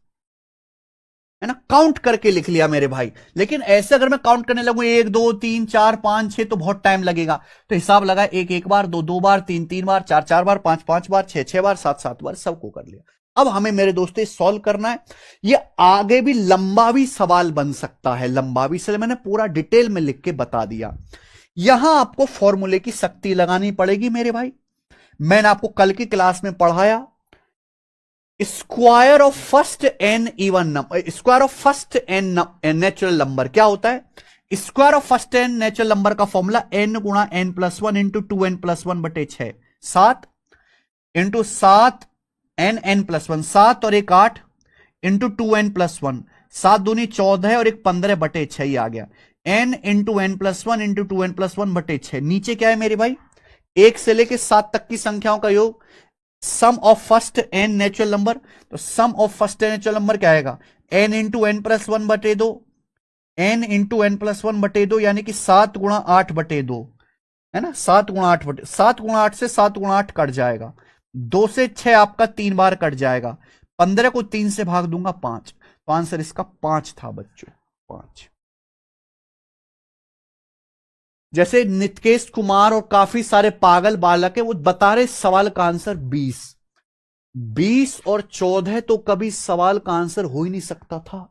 है ना, काउंट करके लिख लिया मेरे भाई। लेकिन ऐसे अगर मैं काउंट करने लगूं 1 2 3 4 5 6 तो बहुत टाइम लगेगा। तो हिसाब लगा, 1 1 बार, 2 2 बार, 3 3 बार, 4 4 बार, 5 5 बार, 6 6 बार, 7 7 बार, सबको कर लिया। अब हमें मेरे दोस्तों सॉल्व करना है। ये आगे भी लंबा भी सवाल बन सकता है, लंबा भी, इसलिए मैंने पूरा डिटेल में लिख के बता दिया। यहां आपको फॉर्मूले की शक्ति लगानी पड़ेगी मेरे भाई। मैंने आपको कल की क्लास में पढ़ाया, square of first n even number, square of first n natural number क्या होता है। Square of first n natural number का फॉर्मूला n गुणा n plus 1 into 2n plus 1 बटे 6, 7 इंटू 7 n प्लस 1, 7 और 1 8 इंटू 2n प्लस 1, 7 दूनी 14 और 1 15 बटे 6 ही आ गया। n into n plus 1 into 2n plus 1 बटे 6। नीचे क्या है मेरे भाई, 1 से लेके 7 तक की संख्याओं का योग, sum of first n natural number. तो sum of first n natural number क्या आएगा, n इंटू एन प्लस 1 बटे 2, n इंटू एन प्लस 1 बटे 2, यानी कि 7 गुणा 8 बटे 2, है ना, 7 गुणा 8 बटे, 7 गुणा 8 से 7 गुणा 8 कट जाएगा, 2 से 6 आपका 3 बार कट जाएगा, 15 को 3 से भाग दूंगा 5, तो आंसर इसका 5 था बच्चों, 5। जैसे नितकेश कुमार और काफी सारे पागल बालक है, वो बता रहे सवाल का आंसर 20, 20 और 14 तो कभी सवाल का आंसर हो ही नहीं सकता था।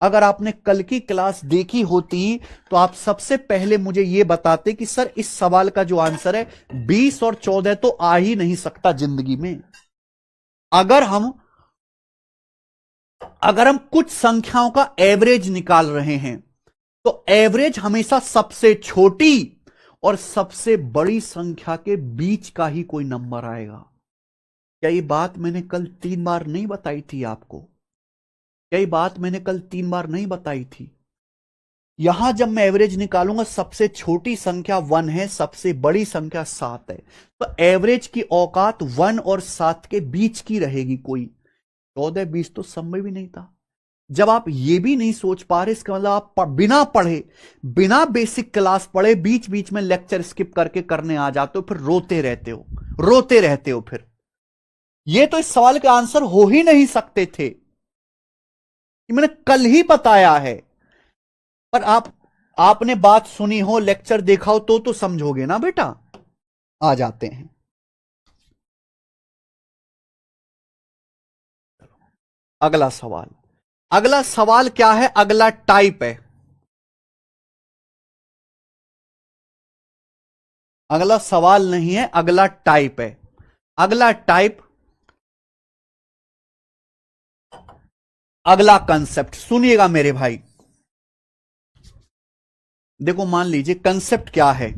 अगर आपने कल की क्लास देखी होती तो आप सबसे पहले मुझे यह बताते कि सर इस सवाल का जो आंसर है 20 और 14 तो आ ही नहीं सकता जिंदगी में। अगर हम कुछ संख्याओं का एवरेज निकाल रहे हैं तो एवरेज हमेशा सबसे छोटी और सबसे बड़ी संख्या के बीच का ही कोई नंबर आएगा। क्या ये बात मैंने कल 3 बार नहीं बताई थी आपको? क्या ये बात मैंने कल 3 बार नहीं बताई थी? यहां जब मैं एवरेज निकालूंगा, सबसे छोटी संख्या 1 है, सबसे बड़ी संख्या 7 है, तो एवरेज की औकात 1 और 7 के बीच की रहेगी। कोई 14 20 तो संभव भी नहीं था। जब आप ये भी नहीं सोच पा रहे, इसका मतलब आप बिना पढ़े, बिना बेसिक क्लास पढ़े बीच बीच में लेक्चर स्किप करके करने आ जाते हो, फिर रोते रहते हो, रोते रहते हो। फिर ये तो इस सवाल के आंसर हो ही नहीं सकते थे, ये मैंने कल ही बताया है। पर आपने बात सुनी हो, लेक्चर देखा हो तो समझोगे ना बेटा। आ जाते हैं अगला सवाल। अगला सवाल क्या है? अगला टाइप है। अगला सवाल नहीं है, अगला टाइप है। अगला टाइप, अगला कंसेप्ट सुनिएगा मेरे भाई। देखो मान लीजिए कंसेप्ट क्या है।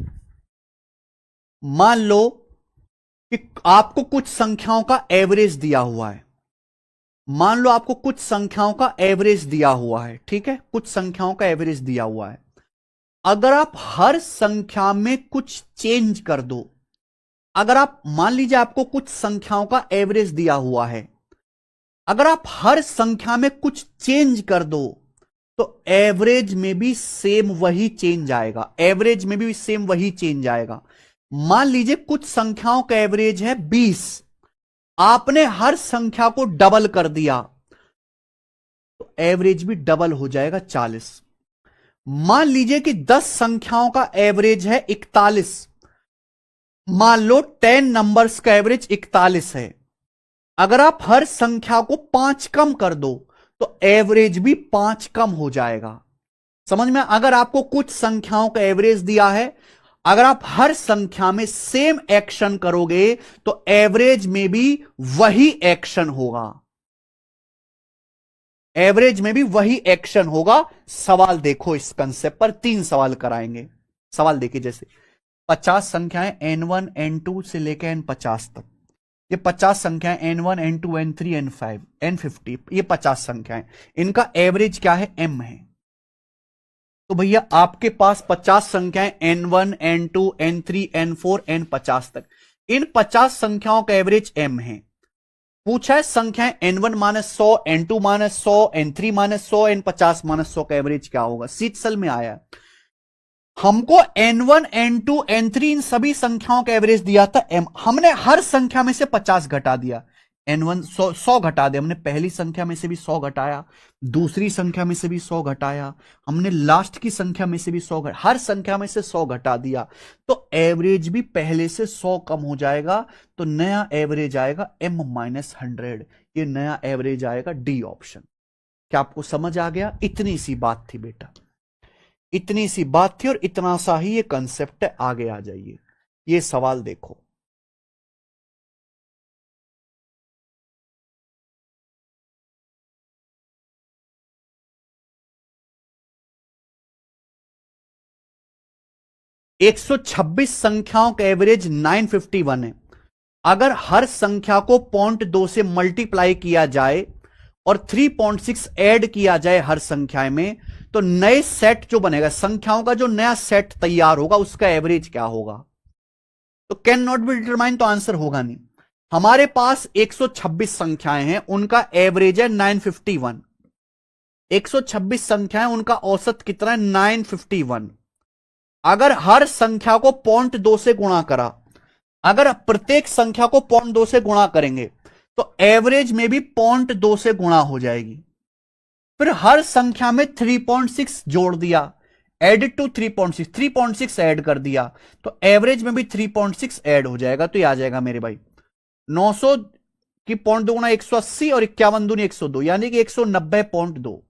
मान लो कि आपको कुछ संख्याओं का एवरेज दिया हुआ है। मान लो आपको कुछ संख्याओं का एवरेज दिया हुआ है, ठीक है, कुछ संख्याओं का एवरेज दिया हुआ है। अगर आप हर संख्या में कुछ चेंज कर दो, अगर आप मान लीजिए आपको कुछ संख्याओं का एवरेज दिया हुआ है, अगर आप हर संख्या में कुछ चेंज कर दो, तो एवरेज में भी सेम वही चेंज आएगा। एवरेज में भी सेम वही चेंज आएगा। मान लीजिए कुछ संख्याओं का एवरेज है 20, आपने हर संख्या को डबल कर दिया, तो एवरेज भी डबल हो जाएगा 40। मान लीजिए कि 10 संख्याओं का एवरेज है 41, मान लो 10 नंबर्स का एवरेज 41 है। अगर आप हर संख्या को 5 कम कर दो, तो एवरेज भी 5 कम हो जाएगा। समझ में? अगर आपको कुछ संख्याओं का एवरेज दिया है, अगर आप हर संख्या में सेम एक्शन करोगे, तो एवरेज में भी वही एक्शन होगा। एवरेज में भी वही एक्शन होगा। सवाल देखो, इस कंसेप्ट पर 3 सवाल कराएंगे। सवाल देखिए, जैसे 50 संख्याएं n1 n2 से लेकर n50 तक, ये 50 संख्याएं n1 n2 n3 n5 n50, ये 50 संख्याएं, इनका एवरेज क्या है? m है। तो भैया आपके पास 50 संख्याएं n1 n2 n3 n4 n50 तक, इन 50 संख्याओं का एवरेज m है। पूछा है संख्याएं n1 -100 n2 -100 n3 -100 n50 -100 का एवरेज क्या होगा? सीट सल में आया। हमको n1 n2 n3 इन सभी संख्याओं का एवरेज दिया था m, हमने हर संख्या में से 50 घटा दिया। n1 100 घटा दिया हमने, पहली संख्या में से भी 100 घटाया, दूसरी संख्या में से भी 100 घटाया, हमने लास्ट की संख्या में से भी 100 घटाया, हर संख्या में से 100 घटा दिया, तो एवरेज भी पहले से 100 कम हो जाएगा। तो नया एवरेज आएगा m -100। ये नया एवरेज आएगा डी ऑप्शन। क्या आपको समझ आ गया? इतनी सी बात थी बेटा, इतनी सी बात थी और इतना सा ही ये कंसेप्ट है। आगे आ जाइए, ये सवाल देखो। एक 126 संख्याओं का एवरेज 951 है। अगर हर संख्या को 0.2 से मल्टीप्लाई किया जाए और 3.6 ऐड किया जाए हर संख्या में, तो नए सेट जो बनेगा, संख्याओं का जो नया सेट तैयार होगा, उसका एवरेज क्या होगा? तो कैन नॉट बी डिटरमाइन, तो आंसर होगा नहीं। हमारे पास 126 संख्याएं हैं, उनका एवरेज है 951। 126 संख्याएं, उनका औसत कितना है? 951। अगर हर संख्या को 0.2 से गुणा करा, अगर प्रत्येक संख्या को 0.2 से गुणा करेंगे, तो एवरेज में भी 0.2 से गुणा हो जाएगी। फिर हर संख्या में 3.6 जोड़ दिया, एडिड टू 3.6, 3.6 ऐड कर दिया, तो एवरेज में भी 3.6 ऐड हो जाएगा। तो ये आ जाएगा मेरे भाई 900 की 0.2 गुणा 180 और 51 दूनी 102, यानी कि 190.2,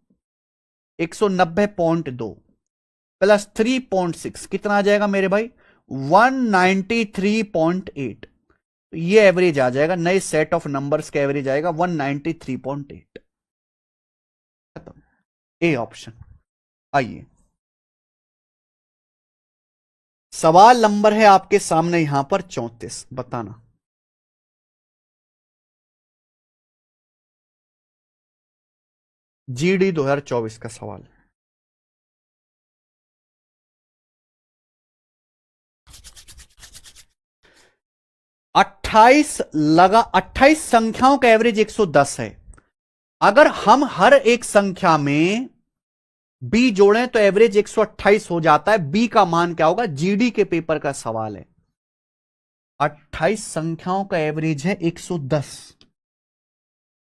190.2 प्लस 3.6 कितना आ जाएगा मेरे भाई? 193.8। तो ये एवरेज आ जाएगा, नए सेट ऑफ नंबर्स का एवरेज आएगा 193.8। खत्म, ए ऑप्शन। आइए, सवाल नंबर है आपके सामने यहां पर 34, बताना। जीडी 2024 का सवाल। 28 संख्याओं का एवरेज 110 है। अगर हम हर एक संख्या में बी जोड़ें तो एवरेज 128 हो जाता है। बी का मान क्या होगा? जीडी के पेपर का सवाल है। 28 संख्याओं का एवरेज है 110।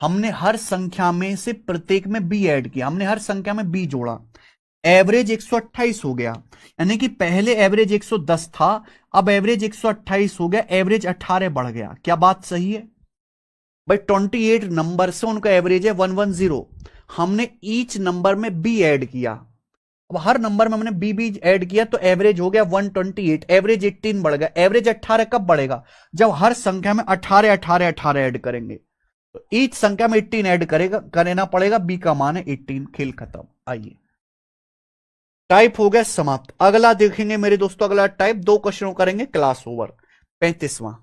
हमने हर संख्या में से प्रत्येक में बी ऐड किया, हमने हर संख्या में बी जोड़ा, एवरेज 128 हो गया। यानी कि पहले एवरेज 110 था, अब एवरेज 128 हो गया, एवरेज 18 बढ़ गया। क्या बात सही है भाई? 28 नंबर से उनका एवरेज है 110। हमने ईच नंबर में बी ऐड किया, अब हर नंबर में हमने बी बी ऐड किया तो एवरेज हो गया 128, एवरेज 18 बढ़ गया। एवरेज 18 कब बढ़ेगा? जब हर संख्या में 18 18 18 ऐड करेंगे। तो ईच संख्या में 18 ऐड करना पड़ेगा। बी का मान है 18। खेल खत्म। आइए, टाइप हो गया समाप्त। अगला देखेंगे मेरे दोस्तों, अगला टाइप 2 क्वेश्चनों करेंगे, क्लास ओवर। 35वां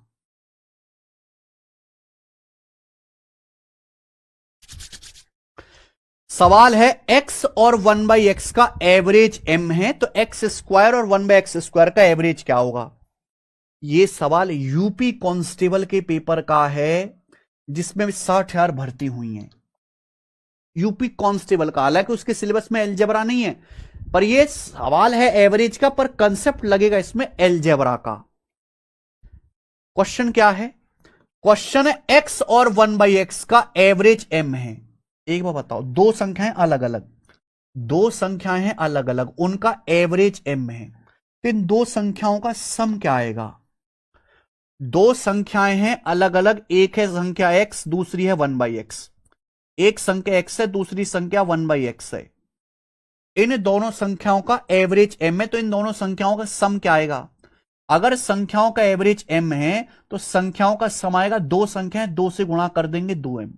सवाल है, x और 1/x का एवरेज m है, तो x स्क्वायर और 1/x स्क्वायर का एवरेज क्या होगा? यह सवाल यूपी कांस्टेबल के पेपर का है, जिसमें 60,000 भर्ती हुई हैं। यूपी कांस्टेबल का, हालांकि उसके सिलेबस में एलजेब्रा नहीं है, पर यह सवाल है एवरेज का, पर कंसेप्ट लगेगा इसमें एलजेब्रा का। क्वेश्चन क्या है? क्वेश्चन है x और 1/x का एवरेज m है। एक बार बताओ, दो संख्याएं अलग अलग, दो संख्याएं हैं अलग अलग, उनका एवरेज m है, तो इन दो संख्याओं का सम क्या आएगा? दो संख्याएं हैं अलग अलग, एक है संख्या x, दूसरी है 1/x। एक संख्या x है, दूसरी संख्या 1/x है। इन दोनों संख्याओं का एवरेज m है, तो इन दोनों संख्याओं का सम क्या आएगा? अगर संख्याओं का एवरेज m है तो संख्याओं का सम आएगा, दो संख्याएं, दो से गुणा कर देंगे 2m।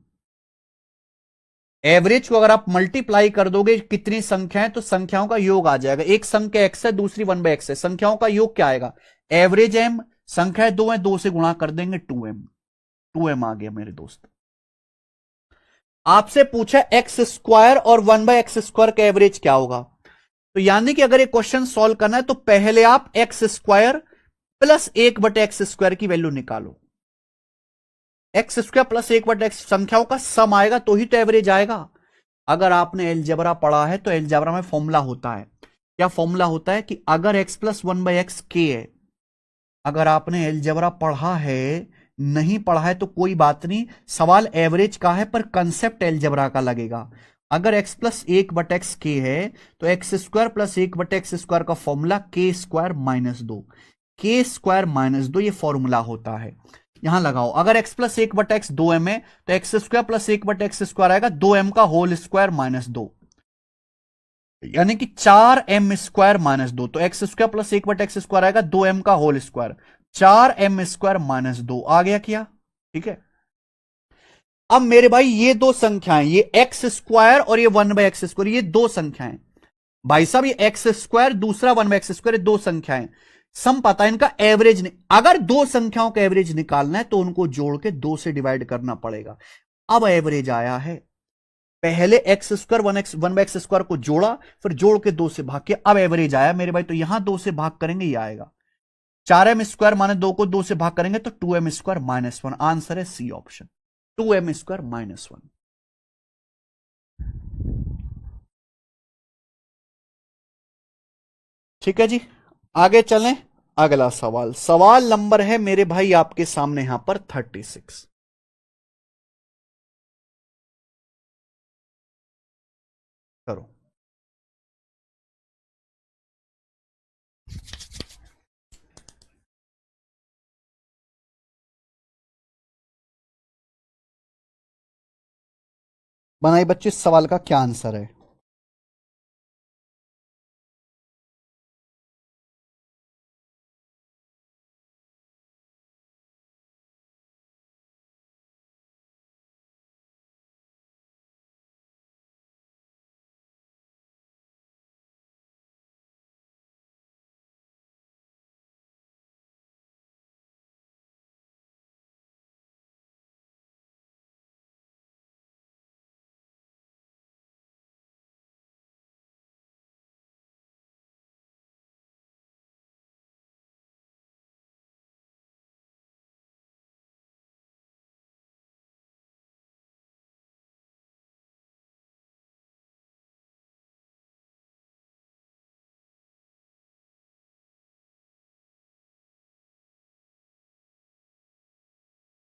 एवरेज को अगर आप मल्टीप्लाई कर दोगे कितनी संख्याएं, तो संख्याओं का योग आ जाएगा। एक संख्या x है, दूसरी 1/x है, संख्याओं का योग क्या आएगा? एवरेज m, संख्याएं दो है, दो से गुणा कर देंगे 2m। 2m आ गया मेरे दोस्त। आपसे पूछा x स्क्वायर और 1/x स्क्वायर का एवरेज क्या होगा? तो यानी कि अगर ये क्वेश्चन सॉल्व करना है तो पहले आप x square plus 1/x square की वैल्यू निकालो। एक्स स्क्वायर प्लस 1/x संख्याओं का सम आएगा तो ही तो एवरेज आएगा। अगर आपने एलजेब्रा पढ़ा है तो एलजेब्रा में फॉर्मूला होता है। क्या फॉर्मूला होता है? कि अगर x प्लस 1/x k है, अगर आपने एलजेब्रा पढ़ा है, नहीं पढ़ा है तो कोई बात नहीं, सवाल एवरेज का है पर कंसेप्ट एलजेब्रा का लगेगा। अगर x प्लस 1/x k है तो x square plus 1/x square का formula k square minus 2, k square minus 2 ये फॉर्मूला होता है। यहां लगाओ, अगर x प्लस 1/x 2m है तो x square plus 1/x square आएगा 2m का होल स्क्वायर माइनस 2, यानी कि 4m स्क्वायर माइनस 2। तो x square plus 1/x square आएगा 2m का whole square, 4m square minus 2 आ गया क्या? ठीक है। अब मेरे भाई ये दो संख्याएं, ये एक्स स्क्वायर और ये 1/x स्क्वायर, ये दो संख्याएं भाई साहब, ये एक्स स्क्वायर दूसरा 1/x स्क्वायर, दो संख्याएं, सम पता है इनका, एवरेज नहीं। अगर दो संख्याओं का एवरेज निकालना है तो उनको जोड़ के 2 से डिवाइड करना पड़ेगा। अब एवरेज आया है, पहले एक्स स्क्वायर 1/x स्क्वायर को जोड़ा, फिर जोड़ के 2 से भाग किया, अब एवरेज आया मेरे भाई। तो यहां 2 से भाग करेंगे, ये आएगा 4m स्क्वायर माने 2 को 2 से भाग करेंगे तो 2m स्क्वायर माइनस 1। आंसर है C option, 2m square minus 1। ठीक है जी, आगे चलें। अगला सवाल, सवाल नंबर है मेरे भाई आपके सामने यहां पर 36। करो। बनाई बच्चे, इस सवाल का क्या आंसर है?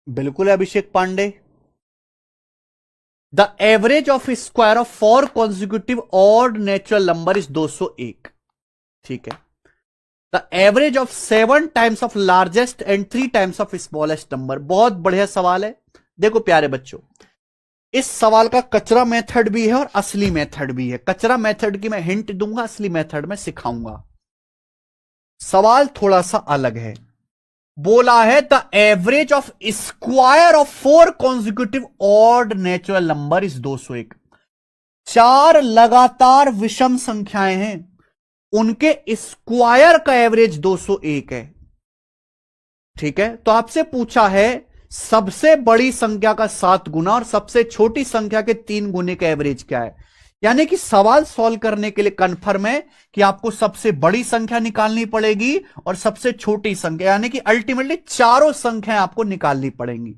बिल्कुल है Abhishek Pandey. The average of square of 4 consecutive odd natural number is 201। ठीक है। The average of 7 times of largest and 3 times of smallest number. बहुत बढ़िया सवाल है। देखो प्यारे बच्चों, इस सवाल का कचरा मेथड भी है और असली मेथड भी है। कचरा मेथड की मैं हिंट दूंगा, असली मेथड में सिखाऊंगा। सवाल थोड़ा सा अलग है। बोला है the average of square of 4 consecutive odd natural number is 201। 4 लगातार विषम संख्याएं हैं, उनके स्क्वायर का एवरेज 201 है। ठीक है। तो आपसे पूछा है सबसे बड़ी संख्या का 7 गुना और सबसे छोटी संख्या के 3 गुने का एवरेज क्या है। यानी कि सवाल सॉल्व करने के लिए कन्फर्म है कि आपको सबसे बड़ी संख्या निकालनी पड़ेगी और सबसे छोटी संख्या, यानी कि अल्टीमेटली चारों संख्याएं आपको निकालनी पड़ेंगी।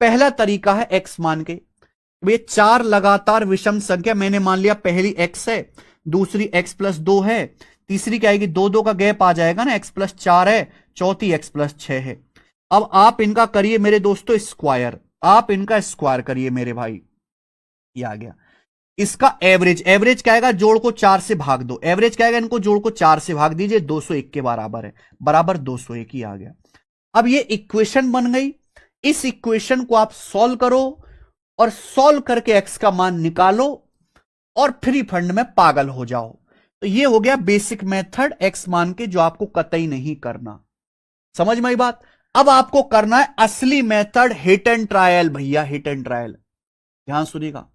पहला तरीका है एक्स मान के। ये 4 लगातार विषम संख्या, मैंने मान लिया पहली एक्स है, दूसरी एक्स प्लस 2 है, तीसरी क्या आएगी, 2 2 का गैप आ जाएगा ना, एक्स प्लस 4 है, चौथी एक्स प्लस 6 है। अब आप इनका करिए मेरे दोस्तों स्क्वायर, आप इनका स्क्वायर करिए मेरे भाई। ये आ गया। इसका एवरेज, एवरेज क्या आएगा, जोड़ को 4 से भाग दो। एवरेज क्या आएगा, इनको जोड़ को 4 से भाग दीजिए, 201 के बराबर है, बराबर 201 ही आ गया। अब ये इक्वेशन बन गई। इस इक्वेशन को आप सॉल्व करो और सॉल्व करके एक्स का मान निकालो और फ्री फंड में पागल हो जाओ। तो ये हो गया बेसिक मेथड एक्स मान के, जो आपको कतई नहीं करना। समझ में आई बात। अब आपको करना है असली मेथड, हिट एंड ट्रायल भैया, हिट एंड ट्रायल। ध्यान सुनिएगा।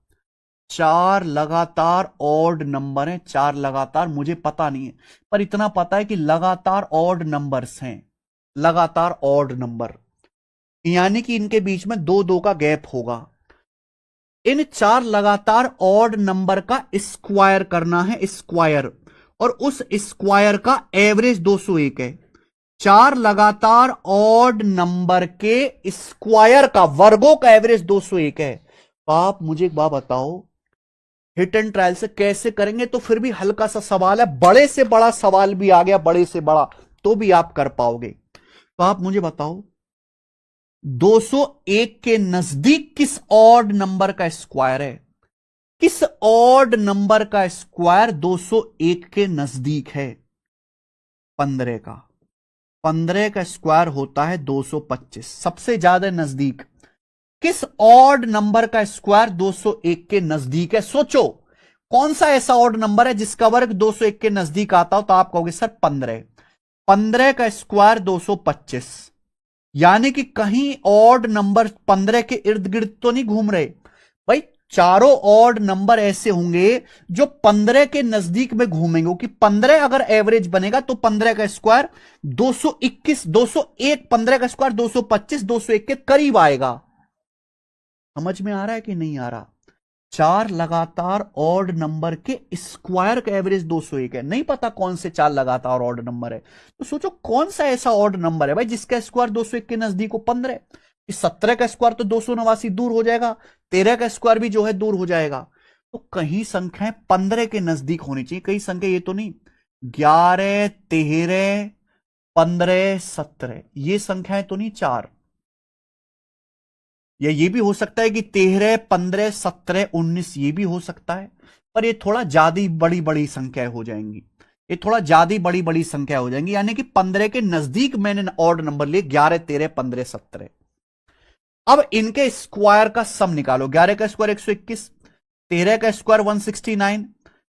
4 लगातार ऑड नंबर हैं, 4 लगातार, मुझे पता नहीं है पर इतना पता है कि लगातार ऑड नंबर्स हैं, लगातार ऑड नंबर, यानी कि इनके बीच में 2 2 का गैप होगा। इन 4 लगातार ऑड नंबर का स्क्वायर करना है, स्क्वायर, और उस स्क्वायर का एवरेज 201 है। 4 लगातार ऑड नंबर के स्क्वायर का, वर्गों का एवरेज 201 है। तो आप मुझे एक बात बताओ, हिट एंड ट्रायल से कैसे करेंगे? तो फिर भी हल्का सा सवाल है, बड़े से बड़ा सवाल भी आ गया, बड़े से बड़ा, तो भी आप कर पाओगे। तो आप मुझे बताओ 201 के नजदीक किस ऑड नंबर का स्क्वायर है? किस ऑड नंबर का स्क्वायर 201 के नजदीक है? 15 का। 15 का स्क्वायर होता है 225, सबसे ज्यादा नजदीक। किस ऑड नंबर का स्क्वायर 201 के नजदीक है? सोचो कौन सा ऐसा ऑड नंबर है जिसका वर्ग 201 के नजदीक आता हो? तो आप कहोगे सर 15। 15 का स्क्वायर 225, यानी कि कहीं ऑड नंबर 15 के इर्द गिर्द तो नहीं घूम रहे भाई। चारों ऑड नंबर ऐसे होंगे जो 15 के नजदीक में घूमेंगे, क्योंकि 15 अगर एवरेज बनेगा तो 15 का स्क्वायर 221, 201, 15 का स्क्वायर 225, 201 के करीब आएगा। समझ में आ रहा है कि नहीं आ रहा? 4 लगातार ऑड नंबर के स्क्वायर का एवरेज 201 है। नहीं पता कौन से 4 लगातार ऑड नंबर है, तो सोचो कौन सा ऐसा ऑड नंबर है भाई जिसका स्क्वायर 201 के नजदीक हो। 15, 17 का स्क्वायर तो 289 दूर हो जाएगा, 13 का स्क्वायर भी जो है दूर हो जाएगा। तो कहीं संख्याएं 15 के नजदीक होनी चाहिए, कई संख्या ये तो नहीं 11, 13, 15, 17, ये संख्याएं तो नहीं 4। या ये भी हो सकता है कि 13, 15, 17, 19, ये भी हो सकता है, पर ये थोड़ा ज्यादा बड़ी बड़ी संख्या हो जाएंगी, ये थोड़ा ज्यादा बड़ी बड़ी संख्या हो जाएंगी। यानी कि 15 के नजदीक मैंने ऑड नंबर लिए 11, 13, 15, 17। अब इनके स्क्वायर का सम निकालो। 11 का स्क्वायर 121, 13 का स्क्वायर 169,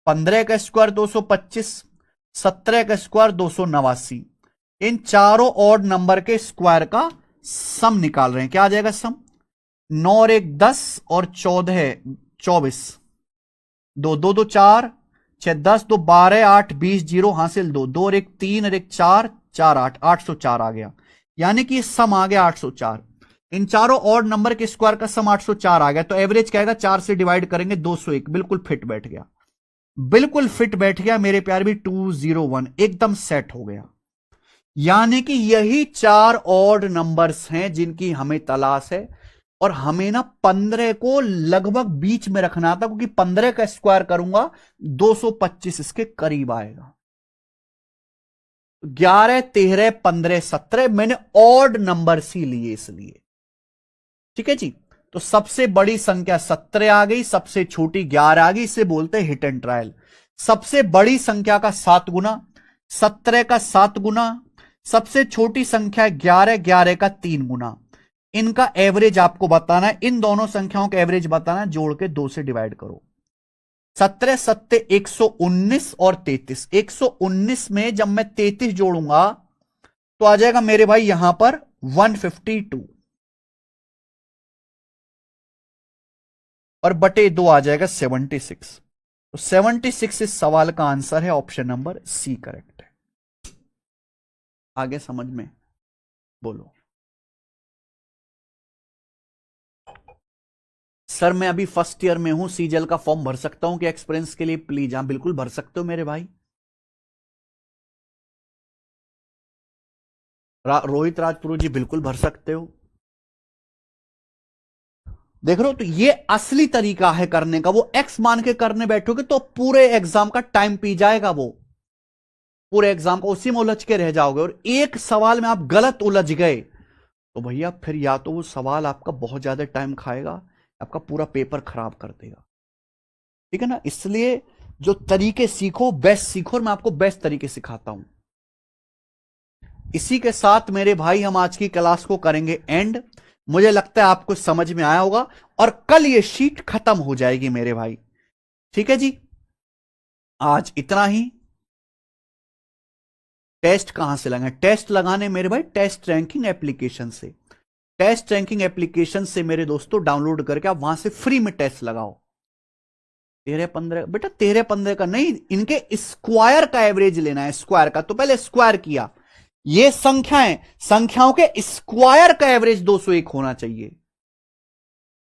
15 का स्क्वायर 225, 17 का स्क्वायर 289। इन चारों ऑड नंबर के स्क्वायर का सम निकाल रहे हैं। क्या आ जाएगा सम? 9 और 1 10 और 14 24, 2 2 2 4, 6 10, 2 12, 8 20, 0 हासिल 2, 2 और 1 3 और 1 4, 4 8, 804 आ गया। यानी कि सम आ गया 804। इन चारों ऑड नंबर के स्क्वायर का सम 804 आ गया। तो एवरेज क्या आएगा? 4 से डिवाइड करेंगे 201। बिल्कुल फिट बैठ गया, बिल्कुल फिट बैठ गया मेरे प्यार भी। 201 एकदम सेट हो गया। यानी कि यही 4 ऑड नंबर्स हैं जिनकी हमें तलाश है, और हमें ना 15 को लगभग बीच में रखना था, क्योंकि 15 का स्क्वायर करूंगा 225 इसके करीब आएगा। 11, 13, 15, 17 मैंने ऑड नंबर ही लिए इसलिए। ठीक है जी। तो सबसे बड़ी संख्या 17 आ गई, सबसे छोटी 11 आ गई, इसे बोलते हैं हिट एंड ट्रायल। सबसे बड़ी संख्या का 7 गुना, 17 का 7 गुना, सबसे छोटी संख्या 11, 11 का 3 गुना। इनका एवरेज आपको बताना है, इन दोनों संख्याओं का एवरेज बताना है, जोड़ के 2 से डिवाइड करो। 17 सत्ते 119 और 33, 119 में जब मैं 33 जोड़ूंगा तो आ जाएगा मेरे भाई यहां पर 152 और बटे 2 आ जाएगा 76। तो 76 इस सवाल का आंसर है, ऑप्शन नंबर सी करेक्ट है। आगे समझ में बोलो। सर मैं अभी फर्स्ट ईयर में हूं, सीजल का फॉर्म भर सकता हूं कि एक्सपीरियंस के लिए? प्लीज हाँ बिल्कुल भर सकते हो मेरे भाई। रोहित राजपुरो जी बिल्कुल भर सकते हो। देख रहे हो, तो ये असली तरीका है करने का। वो एक्स मान के करने बैठोगे तो पूरे एग्जाम का टाइम पी जाएगा, वो पूरे एग्जाम को उसी में उलझ के रह जाओगे। और एक सवाल में आप गलत उलझ गए तो भैया फिर या तो वो सवाल आपका बहुत ज्यादा टाइम खाएगा, आपका पूरा पेपर खराब कर देगा। ठीक है ना, इसलिए जो तरीके सीखो बेस्ट सीखो, और मैं आपको बेस्ट तरीके सिखाता हूं। इसी के साथ मेरे भाई हम आज की क्लास को करेंगे एंड। मुझे लगता है आपको समझ में आया होगा, और कल ये शीट खत्म हो जाएगी मेरे भाई। ठीक है जी, आज इतना ही। टेस्ट कहां से लगाएं? टेस्ट लगाने मेरे भाई टेस्ट रैंकिंग एप्लीकेशन से। टेस्ट रैंकिंग एप्लीकेशन से मेरे दोस्तों डाउनलोड करके आप वहां से फ्री में टेस्ट लगाओ। 13-15 बेटा, 13-15 का नहीं, इनके स्क्वायर का एवरेज लेना है, स्क्वायर का। तो पहले स्क्वायर किया, ये संख्याएं, संख्याओं के स्क्वायर का एवरेज 201 होना चाहिए।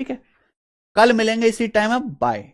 ठीक है, कल मिलेंगे इसी टाइम। अब बाय।